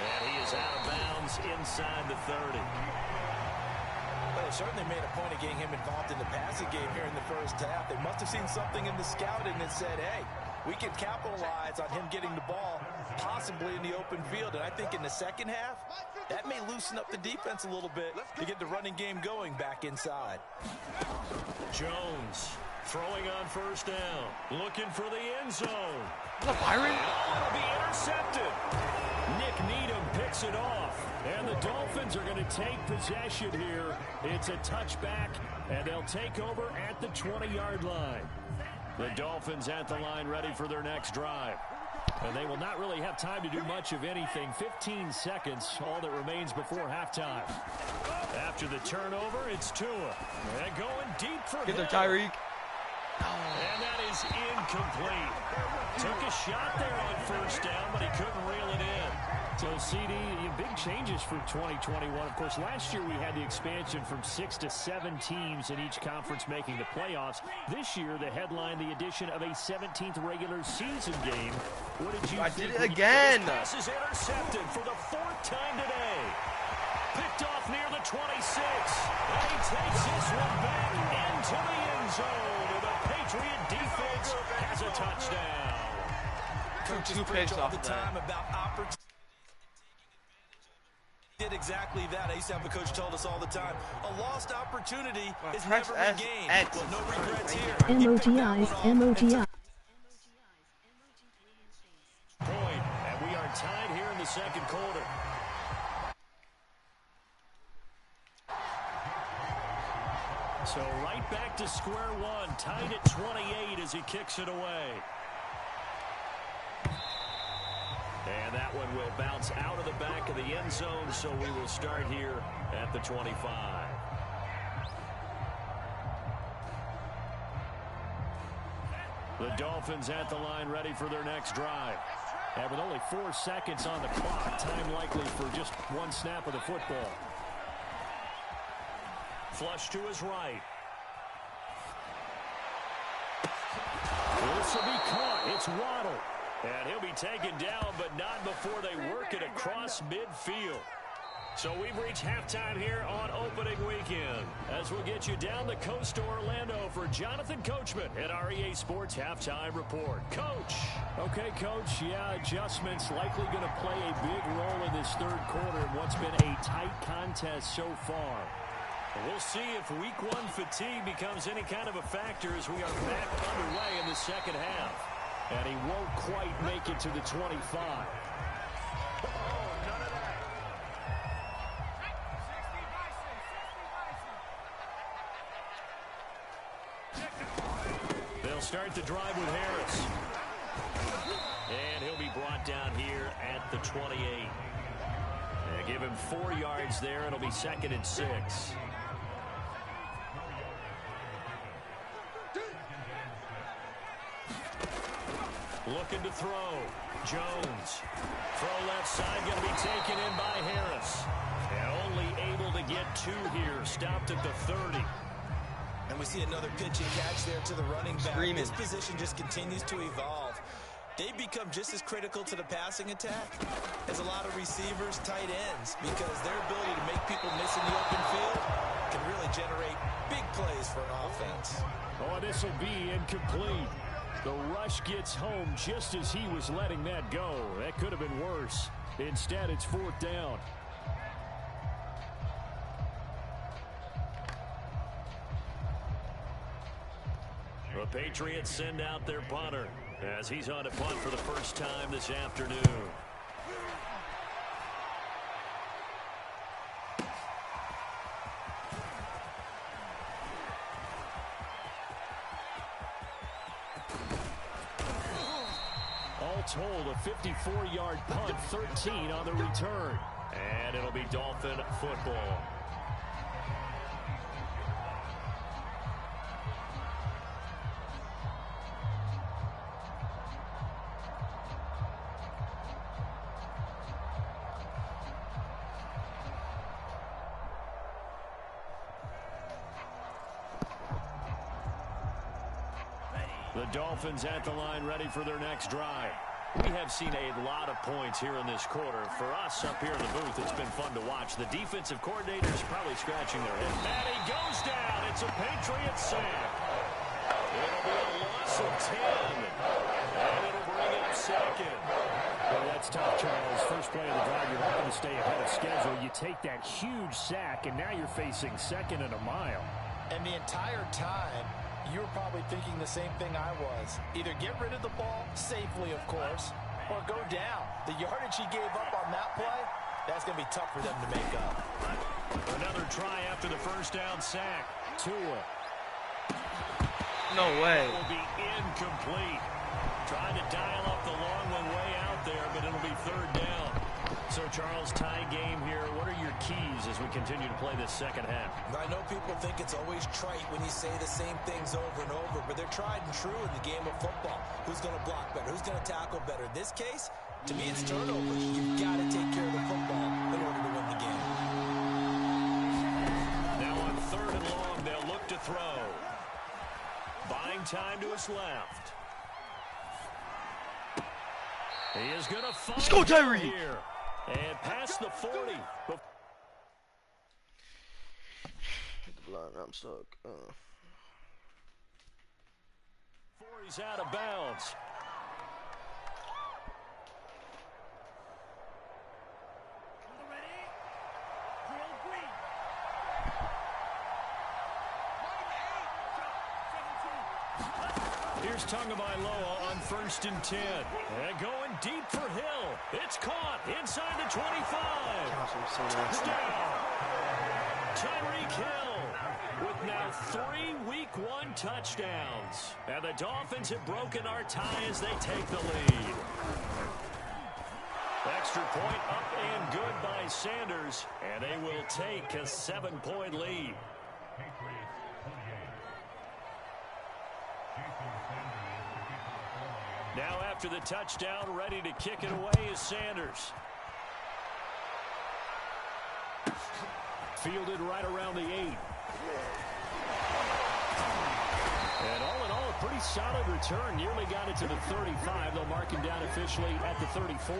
And he is out of bounds inside the 30. Well, they certainly made a point of getting him involved in the passing game here in the first half. They must have seen something in the scouting that said, hey, we can capitalize on him getting the ball possibly in the open field. And I think in the second half, that may loosen up the defense a little bit to get the running game going back inside. Jones throwing on first down, looking for the end zone. Is that Byron? It'll be intercepted. Nick Needham picks it off, and the Dolphins are going to take possession here. It's a touchback, and they'll take over at the 20-yard line. The Dolphins at the line ready for their next drive. And they will not really have time to do much of anything. 15 seconds, all that remains before halftime. After the turnover, it's Tua. And going deep for Get there, Hill. Tyreek. And that is incomplete. Took a shot there on first down, but he couldn't reel it in. So, CD, big changes for 2021. Of course, last year we had the expansion from 6 to 7 teams in each conference making the playoffs. This year, the headline, the addition of a 17th regular season game. What did you think? I did it again. This pass is intercepted for the 4th time today. Picked off near the 26. And he takes this one back into the end zone. And the Patriot defense has a touchdown. Coaches preach all the time about opportunity. Did exactly that. I used to have a coach told us all the time, a lost opportunity is never regained. Well, no regrets here. MOGIs, MOGI. Point, and we are tied here in the second quarter. So right back to square one, tied at 28 as he kicks it away. And that one will bounce out of the back of the end zone, so we will start here at the 25. The Dolphins at the line ready for their next drive. And with only 4 seconds on the clock, time likely for just one snap of the football. Flush to his right. This will be caught. It's Waddle. And he'll be taken down, but not before they work it across midfield. So we've reached halftime here on opening weekend, as we'll get you down the coast to Orlando for Jonathan Coachman at our EA Sports Halftime Report. Coach. Okay, Coach, adjustments likely going to play a big role in this third quarter in what's been a tight contest so far. We'll see if week 1 fatigue becomes any kind of a factor as we are back underway in the second half. And he won't quite make it to the 25. They'll start the drive with Harris. And he'll be brought down here at the 28. And give him 4 yards there. It'll be 2nd and 6. Looking to throw. Jones. Throw left side, going to be taken in by Harris. And only able to get 2 here. Stopped at the 30. And we see another pitch and catch there to the running back. This position just continues to evolve. They become just as critical to the passing attack as a lot of receivers, tight ends, because their ability to make people miss in the open field can really generate big plays for an offense. Oh, this will be incomplete. The rush gets home just as he was letting that go. That could have been worse. Instead, it's 4th down. The Patriots send out their punter as he's on to punt for the first time this afternoon. All told, a 54-yard punt, 13 on the return. And it'll be Dolphin football. The Dolphins at the line ready for their next drive. We have seen a lot of points here in this quarter. For us up here in the booth, it's been fun to watch. The defensive coordinators probably scratching their head. And he goes down. It's a Patriot sack. It'll be a loss of 10. And it'll bring up 2nd. Well, that's tough, Charles. First play of the drive, you're hoping to stay ahead of schedule. You take that huge sack, and now you're facing 2nd and a mile. And the entire time, you were probably thinking the same thing I was. Either get rid of the ball, safely of course, or go down. The yardage he gave up on that play, that's going to be tough for them to make up. Another try after the first down sack. Tua. No way. Will be incomplete. Trying to dial up the long one way out there, but it'll be 3rd down. So, Charles, tie game here. What are your keys as we continue to play this second half? I know people think it's always trite when you say the same things over and over, but they're tried and true in the game of football. Who's going to block better? Who's going to tackle better? In this case, to me, it's turnovers. You've got to take care of the football in order to win the game. Now on 3rd and long, they'll look to throw. Buying time to his left. He is going to find Let's go, Tyree! Here. And past the 40. I'm stuck. Before he's out of bounds. Ready? Drill green. Here's Tagovailoa on 1st and 10. And going deep for Hill. It's caught inside the 25. Touchdown. Tyreek Hill with now 3 Week 1 touchdowns. And the Dolphins have broken our tie as they take the lead. Extra point up and good by Sanders. And they will take a 7-point lead. Now after the touchdown, ready to kick it away is Sanders. Fielded right around the 8. And all in all, a pretty solid return. Nearly got it to the 35. They'll mark him down officially at the 34.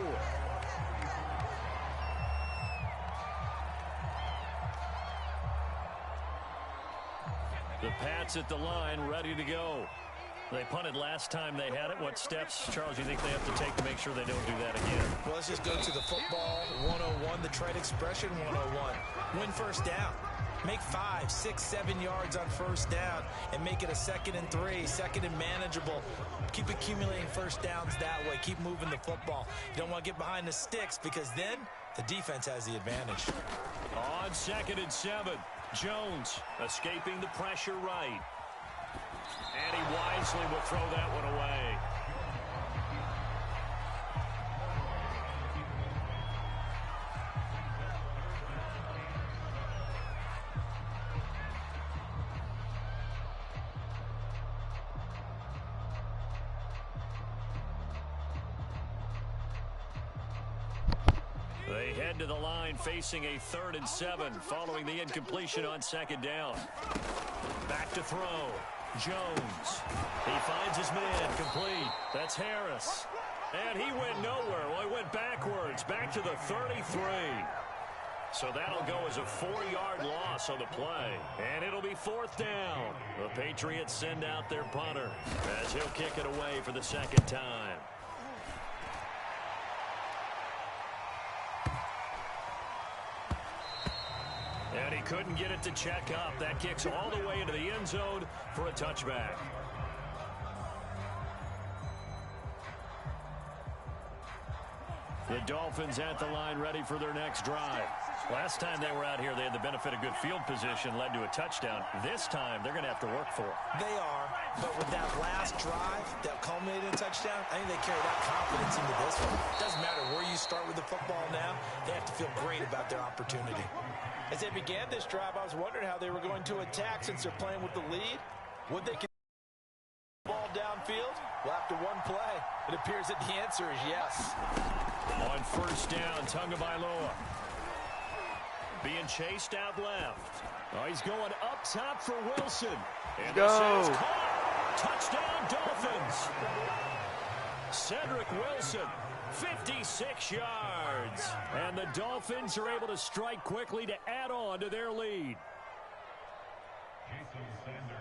The Pats at the line, ready to go. They punted last time they had it. What steps, Charles, you think they have to take to make sure they don't do that again? Well, let's just go to the football 101, the trade expression 101. Win first down. Make 5, 6, 7 yards on first down and make it a 2nd and 3, 2nd and manageable. Keep accumulating first downs that way. Keep moving the football. You don't want to get behind the sticks because then the defense has the advantage. On 2nd and 7, Jones escaping the pressure right. And he wisely will throw that one away. They head to the line facing a 3rd and 7 following the incompletion on 2nd down. Back to throw. Jones. He finds his man complete. That's Harris. And he went nowhere. Well, he went backwards. Back to the 33. So that'll go as a 4-yard loss on the play. And it'll be 4th down. The Patriots send out their punter as he'll kick it away for the 2nd time. And he couldn't get it to check up. That kicks all the way into the end zone for a touchback. The Dolphins at the line ready for their next drive. Last time they were out here, they had the benefit of good field position, led to a touchdown. This time, they're going to have to work for it. They are, but with that last drive that culminated in a touchdown, I think they carry that confidence into this one. Doesn't matter where you start with the football now, they have to feel great about their opportunity. As they began this drive, I was wondering how they were going to attack since they're playing with the lead. Would they get the ball downfield? Well, after one play, it appears that the answer is yes. On 1st down, Tagovailoa being chased out left. Oh, he's going up top for Wilson. And go. Touchdown, Dolphins. Cedric Wilson, 56 yards. And the Dolphins are able to strike quickly to add on to their lead.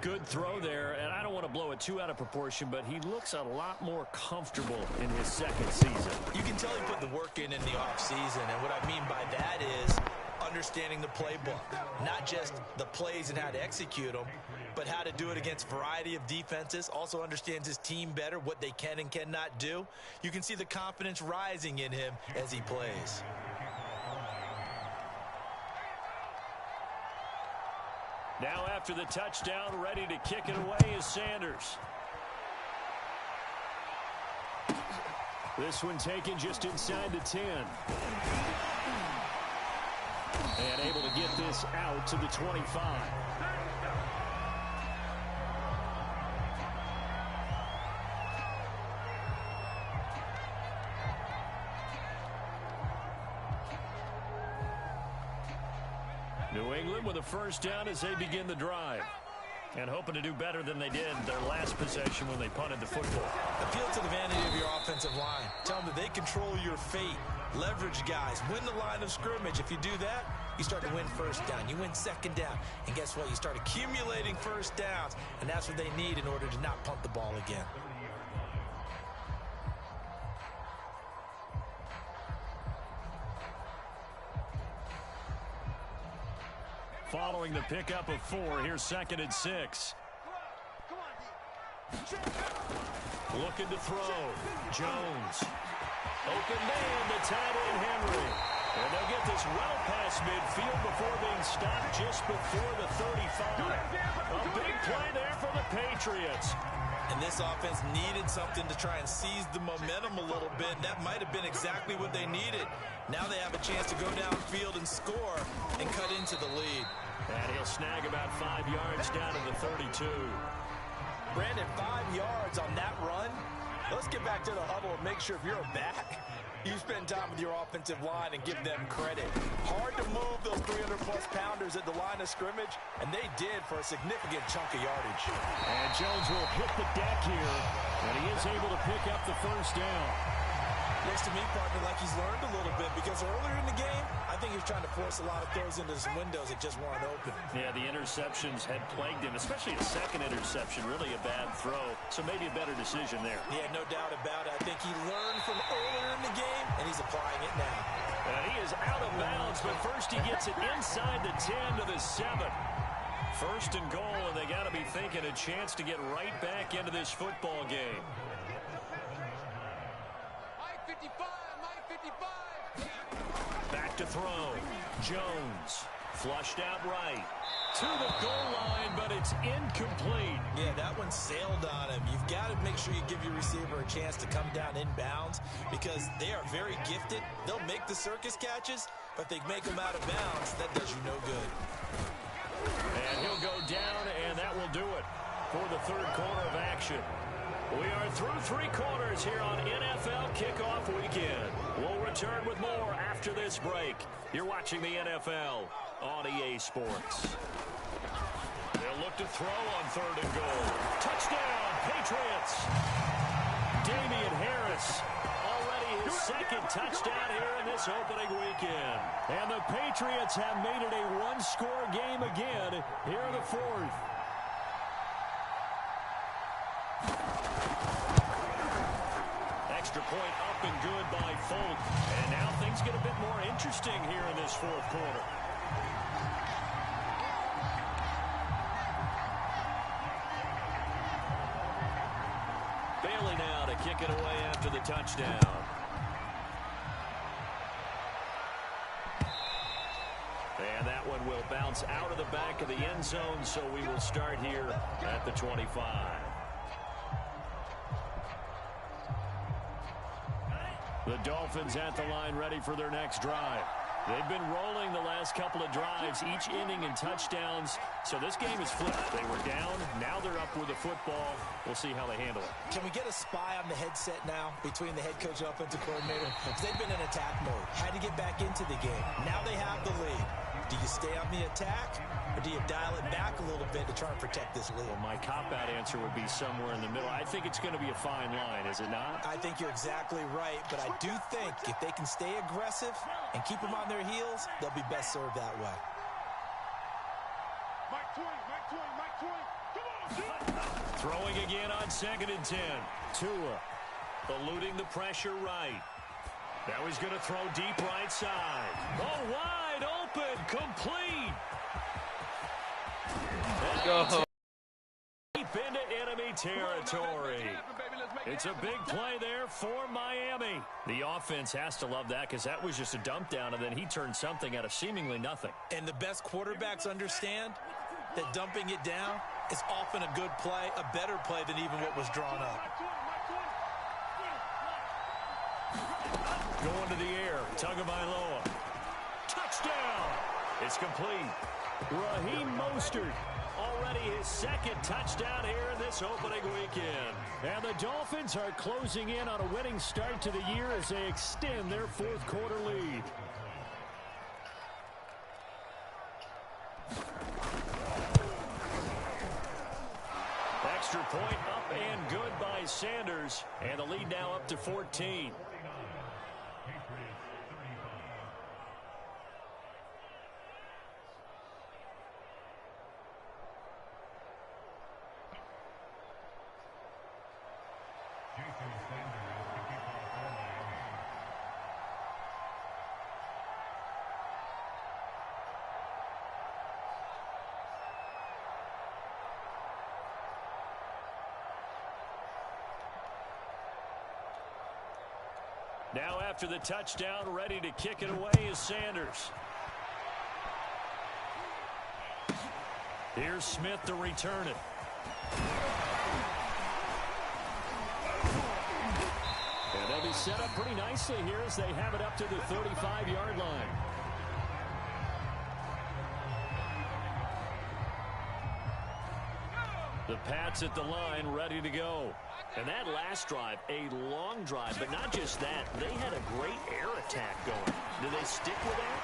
Good throw there, and I don't want to blow it too out of proportion, but he looks a lot more comfortable in his 2nd season. You can tell he put the work in the offseason, and what I mean by that is understanding the playbook. Not just the plays and how to execute them, but how to do it against a variety of defenses. Also understands his team better, what they can and cannot do. You can see the confidence rising in him as he plays. Now after the touchdown, ready to kick it away is Sanders. This one taken just inside the 10. And able to get this out to the 25. New England with a first down as they begin the drive. And hoping to do better than they did their last possession when they punted the football. Appeal to the vanity of your offensive line. Tell them that they control your fate. Leverage guys. Win the line of scrimmage. If you do that, you start to win first down. You win second down. And guess what? You start accumulating first downs. And that's what they need in order to not punt the ball again. Following the pickup of 4, here's 2nd and 6. Looking to throw. Jones. Open man to tight end Henry. And they'll get this well past midfield before being stopped just before the 35. A big play there for the Patriots. And this offense needed something to try and seize the momentum a little bit. That might have been exactly what they needed. Now they have a chance to go downfield and score and cut into the lead. And he'll snag about 5 yards down to the 32. Brandon, 5 yards on that run. Let's get back to the huddle and make sure if you're a back, you spend time with your offensive line and give them credit. Hard to move those 300-plus pounders at the line of scrimmage, and they did for a significant chunk of yardage. And Jones will hit the deck here, and he is able to pick up the first down. Looks to me, partner, like he's learned a little bit because earlier in the game, I think he was trying to force a lot of throws into some windows that just weren't open. Yeah, the interceptions had plagued him, especially the second interception, really a bad throw. So maybe a better decision there. Yeah, no doubt about it. I think he learned from earlier in the game, and he's applying it now. And he is out of bounds, but first he gets it inside the 10 to the 7. First and goal, and they got to be thinking a chance to get right back into this football game. Back to throw. Jones flushed out right to the goal line, but it's incomplete. Yeah, that one sailed on him. You've got to make sure you give your receiver a chance to come down inbounds because they are very gifted. They'll make the circus catches, but they make them out of bounds. That does you no good. And he'll go down, and that will do it for the third quarter of action. We are through 3 quarters here on NFL Kickoff Weekend. We'll return with more after this break. You're watching the NFL on EA Sports. They'll look to throw on 3rd and goal. Touchdown, Patriots. Damian Harris, already his 2nd touchdown here in this opening weekend. And the Patriots have made it a 1-score game again here in the 4th. Extra point up and good by Folk. And now things get a bit more interesting here in this 4th quarter. Bailey now to kick it away after the touchdown. And that one will bounce out of the back of the end zone, so we will start here at the 25. The Dolphins at the line ready for their next drive. They've been rolling the last couple of drives, each inning in touchdowns. So this game is flipped. They were down. Now they're up with the football. We'll see how they handle it. Can we get a spy on the headset now between the head coach and offensive coordinator? Because they've been in attack mode. Had to get back into the game. Now they have the lead. Do you stay on the attack, or do you dial it back a little bit to try and protect this lead? Well, my cop-out answer would be somewhere in the middle. I think it's going to be a fine line, is it not? I think you're exactly right, but I do think if they can stay aggressive and keep them on their heels, they'll be best served that way. Throwing again on 2nd and 10. Tua eluding the pressure right. Now he's going to throw deep right side. Oh, wide open, complete. Go. Deep into enemy territory. It's a big play there for Miami. The offense has to love that because that was just a dump down, and then he turned something out of seemingly nothing. And the best quarterbacks understand that dumping it down is often a good play, a better play than even what was drawn up. Going to the air. Tagovailoa. Touchdown. It's complete. Raheem Mostert. Already his second touchdown here in this opening weekend. And the Dolphins are closing in on a winning start to the year as they extend their fourth quarter lead. Extra point up and good by Sanders. And the lead now up to 14. Now after the touchdown, ready to kick it away is Sanders. Here's Smith to return it. And they'll be set up pretty nicely here as they have it up to the 35-yard line. The Pats at the line, ready to go. And that last drive, a long drive, but not just that. They had a great air attack going. Do they stick with that?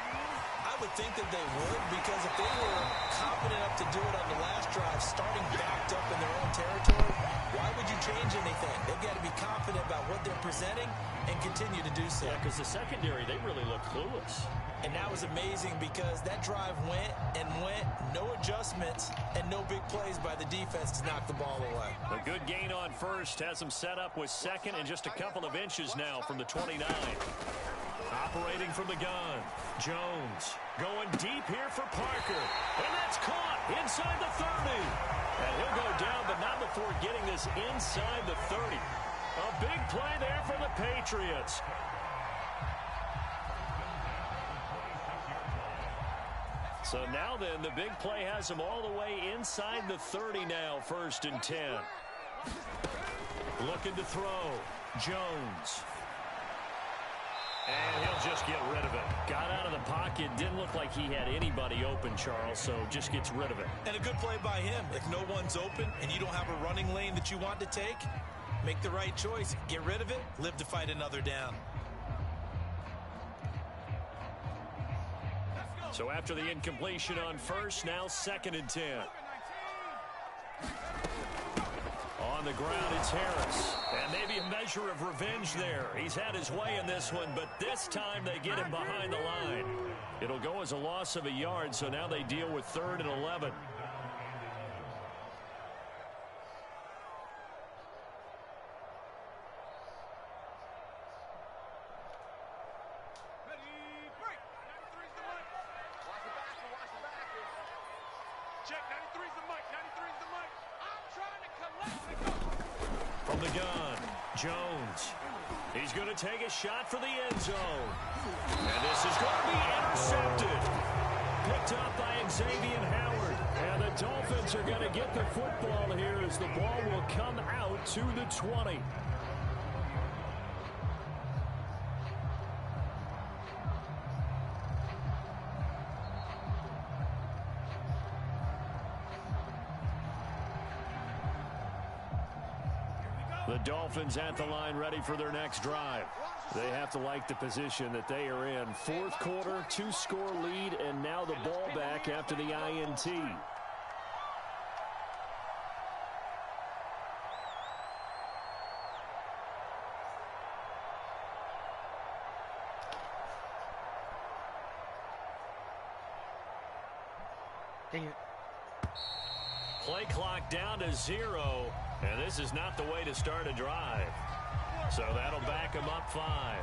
I would think that they would, because if they were confident enough to do it on the last drive, starting backed up in their own territory, why would you change anything? They've got to be confident about what they're presenting and continue to do so. Yeah, because the secondary, they really looked clueless. And that was amazing because that drive went and went, no adjustments, and no big plays by the defense to knock the ball away. A good gain on first has them set up with second and just a couple of inches now from the 29. Operating from the gun, Jones going deep here for Parker. And that's caught inside the 30. And he'll go down, but not before getting this inside the 30. A big play there for the Patriots. So now then, the big play has them all the way inside the 30 now, 1st and 10. Looking to throw, Jones. And he'll just get rid of it. Got out of the pocket. Didn't look like he had anybody open, Charles, so just gets rid of it. And a good play by him. If no one's open and you don't have a running lane that you want to take, make the right choice. Get rid of it. Live to fight another down. So after the incompletion on first, now 2nd and 10. On the ground, it's Harris. And maybe a measure of revenge there. He's had his way in this one, but this time they get him behind the line. It'll go as a loss of a yard, so now they deal with 3rd and 11. Check, 93's the mic, 93's the mic. I'm trying to collect. From the gun, Jones. He's going to take a shot for the end zone. And this is going to be intercepted. Picked up by Xavier Howard. And the Dolphins are going to get the football here as the ball will come out to the 20. The Dolphins at the line ready for their next drive. They have to like the position that they are in. 4th quarter, 2-score lead, and now the ball back after the INT. Dang it. Play clock down to 0, and this is not the way to start a drive. So that'll back them up 5.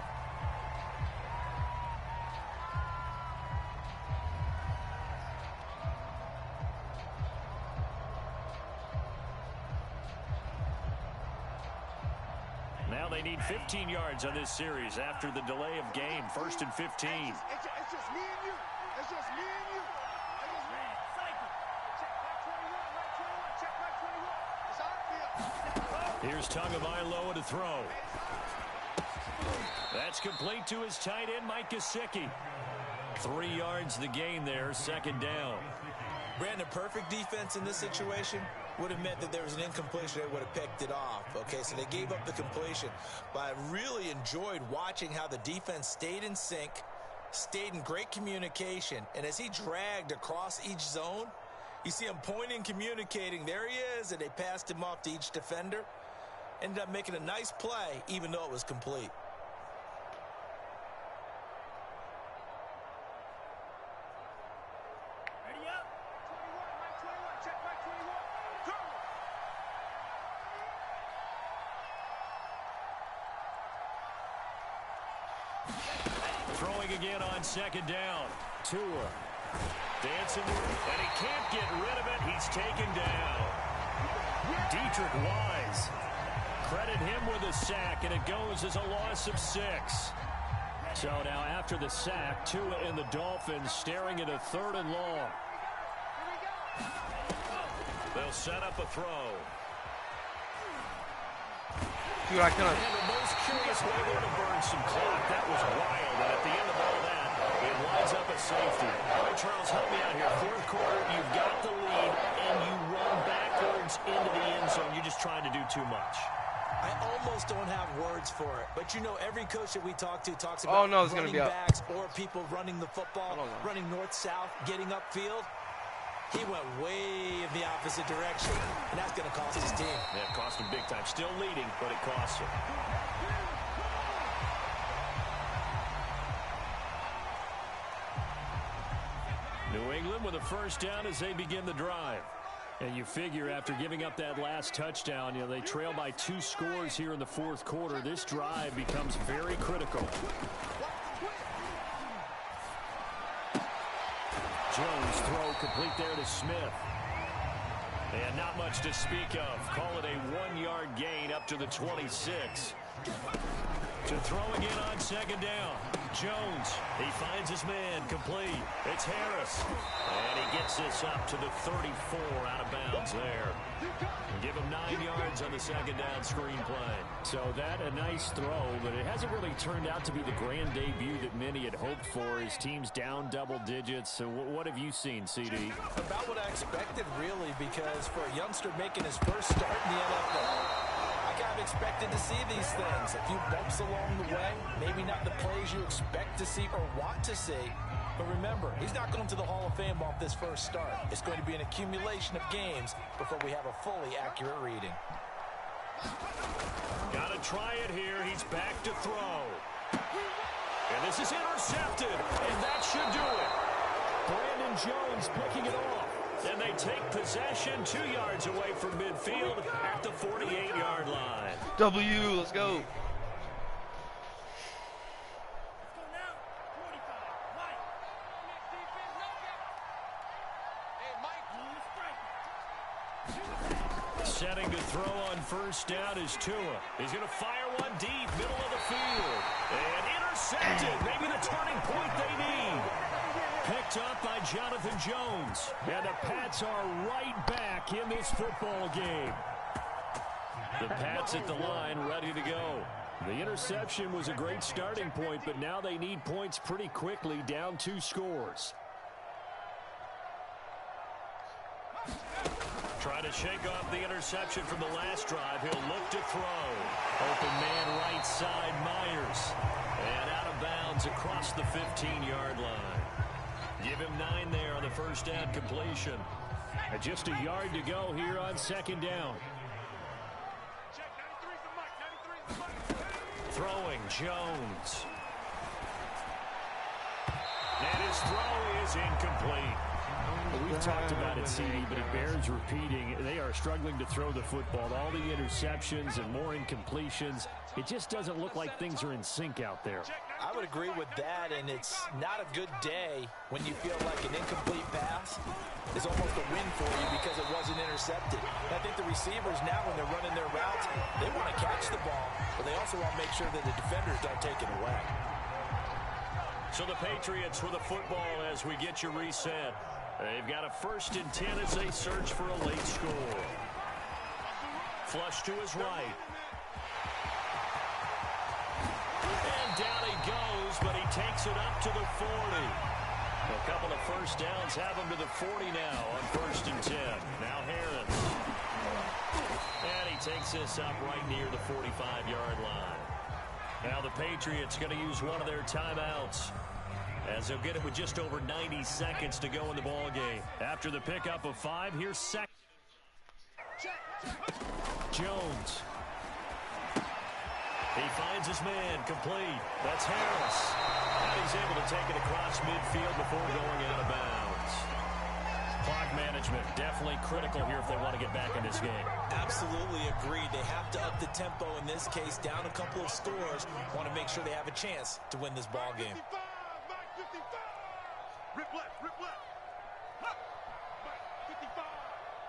Now they need 15 yards on this series after the delay of game. 1st and 15. It's just me and you. It's just me and you. Here's Tagovailoa to throw. That's complete to his tight end, Mike Gesicki. 3 yards the gain there, second down. Brandon, perfect defense in this situation would have meant that there was an incompletion. They would have picked it off. Okay, so they gave up the completion. But I really enjoyed watching how the defense stayed in sync, stayed in great communication. And as he dragged across each zone, you see him pointing, communicating. There he is, and they passed him off to each defender. Ended up making a nice play, even though it was complete. Ready up. 21, Mike 21, check Mike 21. Go! Throwing again on second down. Tua dancing, and he can't get rid of it. He's taken down. Dietrich Wise. Credit him with a sack, and it goes as a loss of 6. So now after the sack, Tua and the Dolphins staring at a 3rd and long. They'll set up a throw. Dude, I kind of. And the most curious way there to burn some clock. That was wild. And at the end of all that, it lines up a safety. All right, Charles, help me out here. 4th quarter, you've got the lead, and you run backwards into the end zone. You're just trying to do too much. I almost don't have words for it. But, you know, every coach that we talk to talks about running backs or people running the football, running north-south, getting upfield. He went way in the opposite direction, and that's going to cost his team. Yeah, it cost him big time. Still leading, but it costs him. New England with a first down as they begin the drive. And you figure after giving up that last touchdown, you know, they trail by 2 scores here in the 4th quarter. This drive becomes very critical. Jones throw complete there to Smith. And not much to speak of. Call it a 1-yard gain up to the 26. To throw again on second down. Jones, he finds his man, complete. It's Harris. And he gets this up to the 34 out of bounds there. Give him 9 yards on the second down screen play. So that a nice throw, but it hasn't really turned out to be the grand debut that many had hoped for. His team's down double digits. So what have you seen, CD? About what I expected, really, because for a youngster making his first start in the NFL, I kind of expected to see these things. A few bumps along the way, maybe not the plays you expect to see or want to see. But remember, he's not going to the Hall of Fame off this first start. It's going to be an accumulation of games before we have a fully accurate reading. Got to try it here. He's back to throw. And this is intercepted. And that should do it. Brandon Jones picking it off. And they take possession 2 yards away from midfield at the 48-yard line. W, let's go. Setting to throw on first down is Tua. He's going to fire one deep, middle of the field. And intercepted. Maybe the turning point they need. Picked up by Jonathan Jones. And the Pats are right back in this football game. The Pats at the line, ready to go. The interception was a great starting point, but now they need points pretty quickly, down 2 scores. Try to shake off the interception from the last drive. He'll look to throw. Open man right side, Myers. And out of bounds across the 15-yard line. Give him 9 there on the first down completion. And just a yard to go here on second down. Check, 93's the mic, 93's the mic. Throwing, Jones. And his throw is incomplete. We've talked about it, CD, but it bears repeating. They are struggling to throw the football. All the interceptions and more incompletions. It just doesn't look like things are in sync out there. I would agree with that, and it's not a good day when you feel like an incomplete pass is almost a win for you because it wasn't intercepted. I think the receivers now, when they're running their routes, they want to catch the ball, but they also want to make sure that the defenders don't take it away. So the Patriots with the football as we get you reset. They've got a 1st and 10 as they search for a late score. Flush to his right. down he goes, but he takes it up to the 40. A couple of first downs have him to the 40 now on 1st and 10. Now Harris. And he takes this up right near the 45-yard line. Now the Patriots going to use one of their timeouts, as they'll get it with just over 90 seconds to go in the ball game. After the pickup of 5, here's second. Jones. He finds his man, complete. That's Harris. And he's able to take it across midfield before going out of bounds. Clock management, definitely critical here if they want to get back in this game. Absolutely agreed. They have to up the tempo in this case, down a couple of scores. Want to make sure they have a chance to win this ball game. 55, Mike 55. Rip left, rip left. Huh. Mike 55.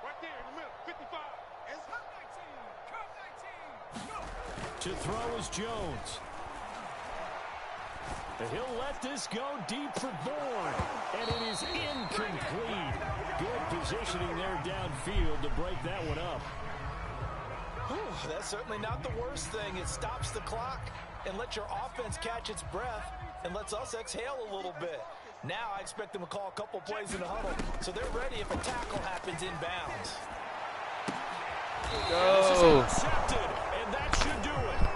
Right there in the middle, 55. It's Cup 19, Cup 19. Go. To throw is Jones. He'll let this go deep for Bourne, and it is incomplete. Good positioning there downfield to break that one up. Whew, that's certainly not the worst thing. It stops the clock and lets your offense catch its breath and lets us exhale a little bit. Now I expect them to call a couple plays in the huddle, so they're ready if a tackle happens inbounds. This is intercepted, and that should do it.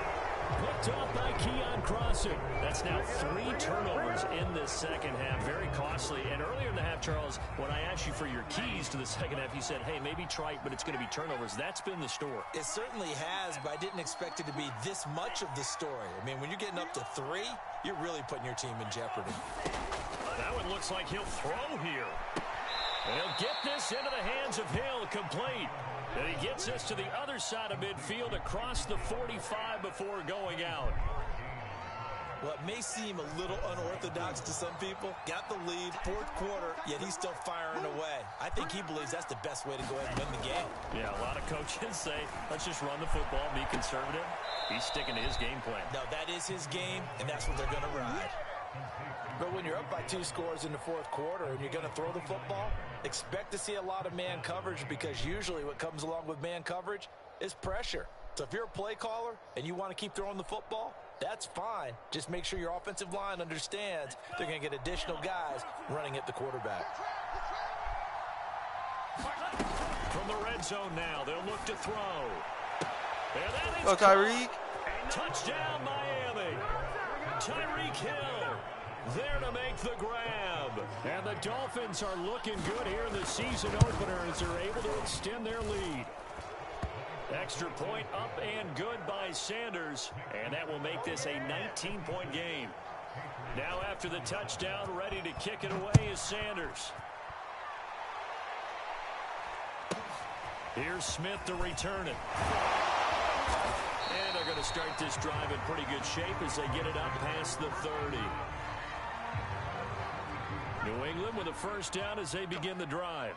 Picked off by Keon Crossing. That's now 3 turnovers in this second half. Very costly. And earlier in the half, Charles, when I asked you for your keys to the second half, you said, hey, maybe trite, but it's going to be turnovers. That's been the story. It certainly has, but I didn't expect it to be this much of the story. I mean, when you're getting up to 3, you're really putting your team in jeopardy. That one looks like he'll throw here. And he'll get this into the hands of Hill, complete. And he gets this to the other side of midfield across the 45 before going out. Well, it may seem a little unorthodox to some people. Got the lead, 4th quarter, yet he's still firing away. I think he believes that's the best way to go ahead and win the game. Yeah, a lot of coaches say, let's just run the football, be conservative. He's sticking to his game plan. No, that is his game, and that's what they're going to ride. But when you're up by 2 scores in the 4th quarter and you're going to throw the football, expect to see a lot of man coverage, because usually what comes along with man coverage is pressure. So if you're a play caller and you want to keep throwing the football, that's fine. Just make sure your offensive line understands they're going to get additional guys running at the quarterback. From the red zone now, they'll look to throw. And that is Go, Tyreek. Touchdown, Miami. Tyreek Hill there to make the grab. And the Dolphins are looking good here in the season opener as they're able to extend their lead. Extra point up and good by Sanders, and that will make this a 19-point game. Now after the touchdown, ready to kick it away is Sanders. Here's Smith to return it. And they're going to start this drive in pretty good shape as they get it up past the 30. New England with a first down as they begin the drive.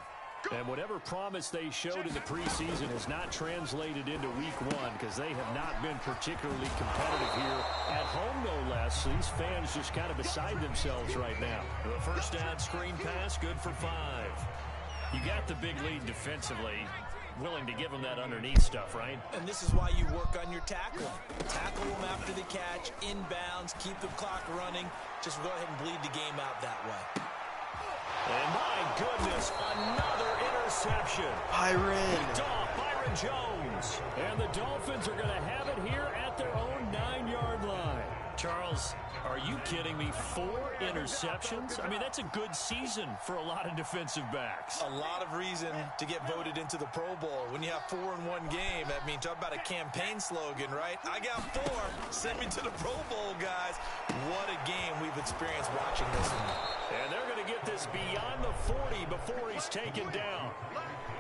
And whatever promise they showed in the preseason has not translated into week 1, because they have not been particularly competitive here at home, no less. These fans just kind of beside themselves right now. The first down screen pass, good for 5. You got the big lead defensively. Willing to give them that underneath stuff, right? And this is why you work on your tackling. Tackle them after the catch, inbounds, keep the clock running. Just go ahead and bleed the game out that way. And my goodness, another interception. Picked off Byron Jones. And the Dolphins are going to have it here at their own 9-yard line. Charles, are you kidding me? 4 interceptions? I mean, that's a good season for a lot of defensive backs. A lot of reason to get voted into the Pro Bowl. When you have 4 in one game, I mean, talk about a campaign slogan, right? I got 4. Send me to the Pro Bowl, guys. What a game we've experienced watching this one. And they're going to get this beyond the 40 before he's taken down.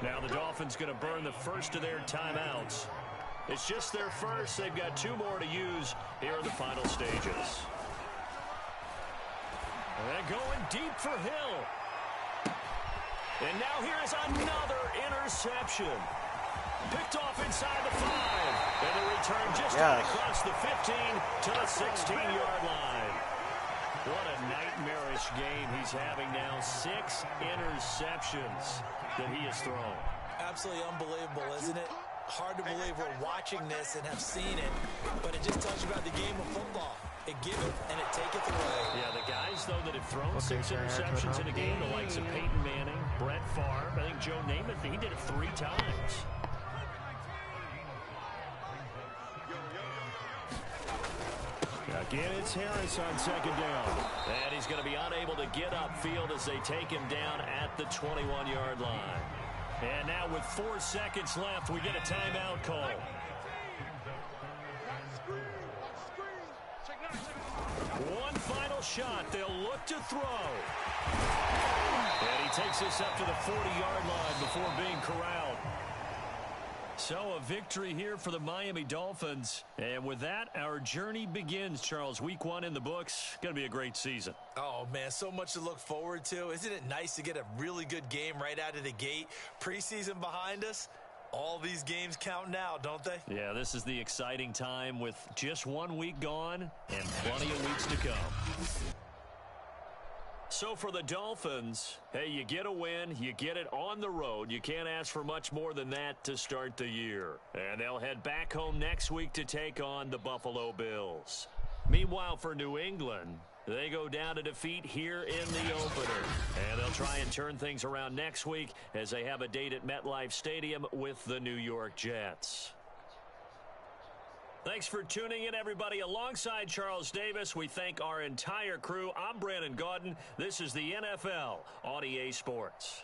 Now the Dolphins going to burn the first of their timeouts. It's just their first. They've got 2 more to use here in the final stages. And they're going deep for Hill. And now here's another interception. Picked off inside the 5. And the return just across the 15 to the 16-yard line. What a nightmarish game he's having now. 6 interceptions that he has thrown. Absolutely unbelievable, isn't it? Hard to believe we're watching this and have seen it, but it just tells you about the game of football. It giveth and it taketh away. Yeah, the guys, though, that have thrown 6 interceptions in a game, the likes of Peyton Manning, Brett Favre, I think Joe Namath, he did it 3 times. Again, it's Harris on 2nd down. And he's going to be unable to get upfield as they take him down at the 21-yard line. And now with 4 seconds left, we get a timeout call. One final shot. They'll look to throw. And he takes this up to the 40-yard line before being corralled. So a victory here for the Miami Dolphins. And with that, our journey begins, Charles. Week 1 in the books. Going to be a great season. Oh, man, so much to look forward to. Isn't it nice to get a really good game right out of the gate? Preseason behind us. All these games count now, don't they? Yeah, this is the exciting time with just 1 week gone and plenty of weeks to come. So for the Dolphins, hey, you get a win, you get it on the road. You can't ask for much more than that to start the year. And they'll head back home next week to take on the Buffalo Bills. Meanwhile, for New England, they go down to defeat here in the opener. And they'll try and turn things around next week as they have a date at MetLife Stadium with the New York Jets. Thanks for tuning in, everybody. Alongside Charles Davis, we thank our entire crew. I'm Brandon Gaudin. This is the NFL on EA Sports.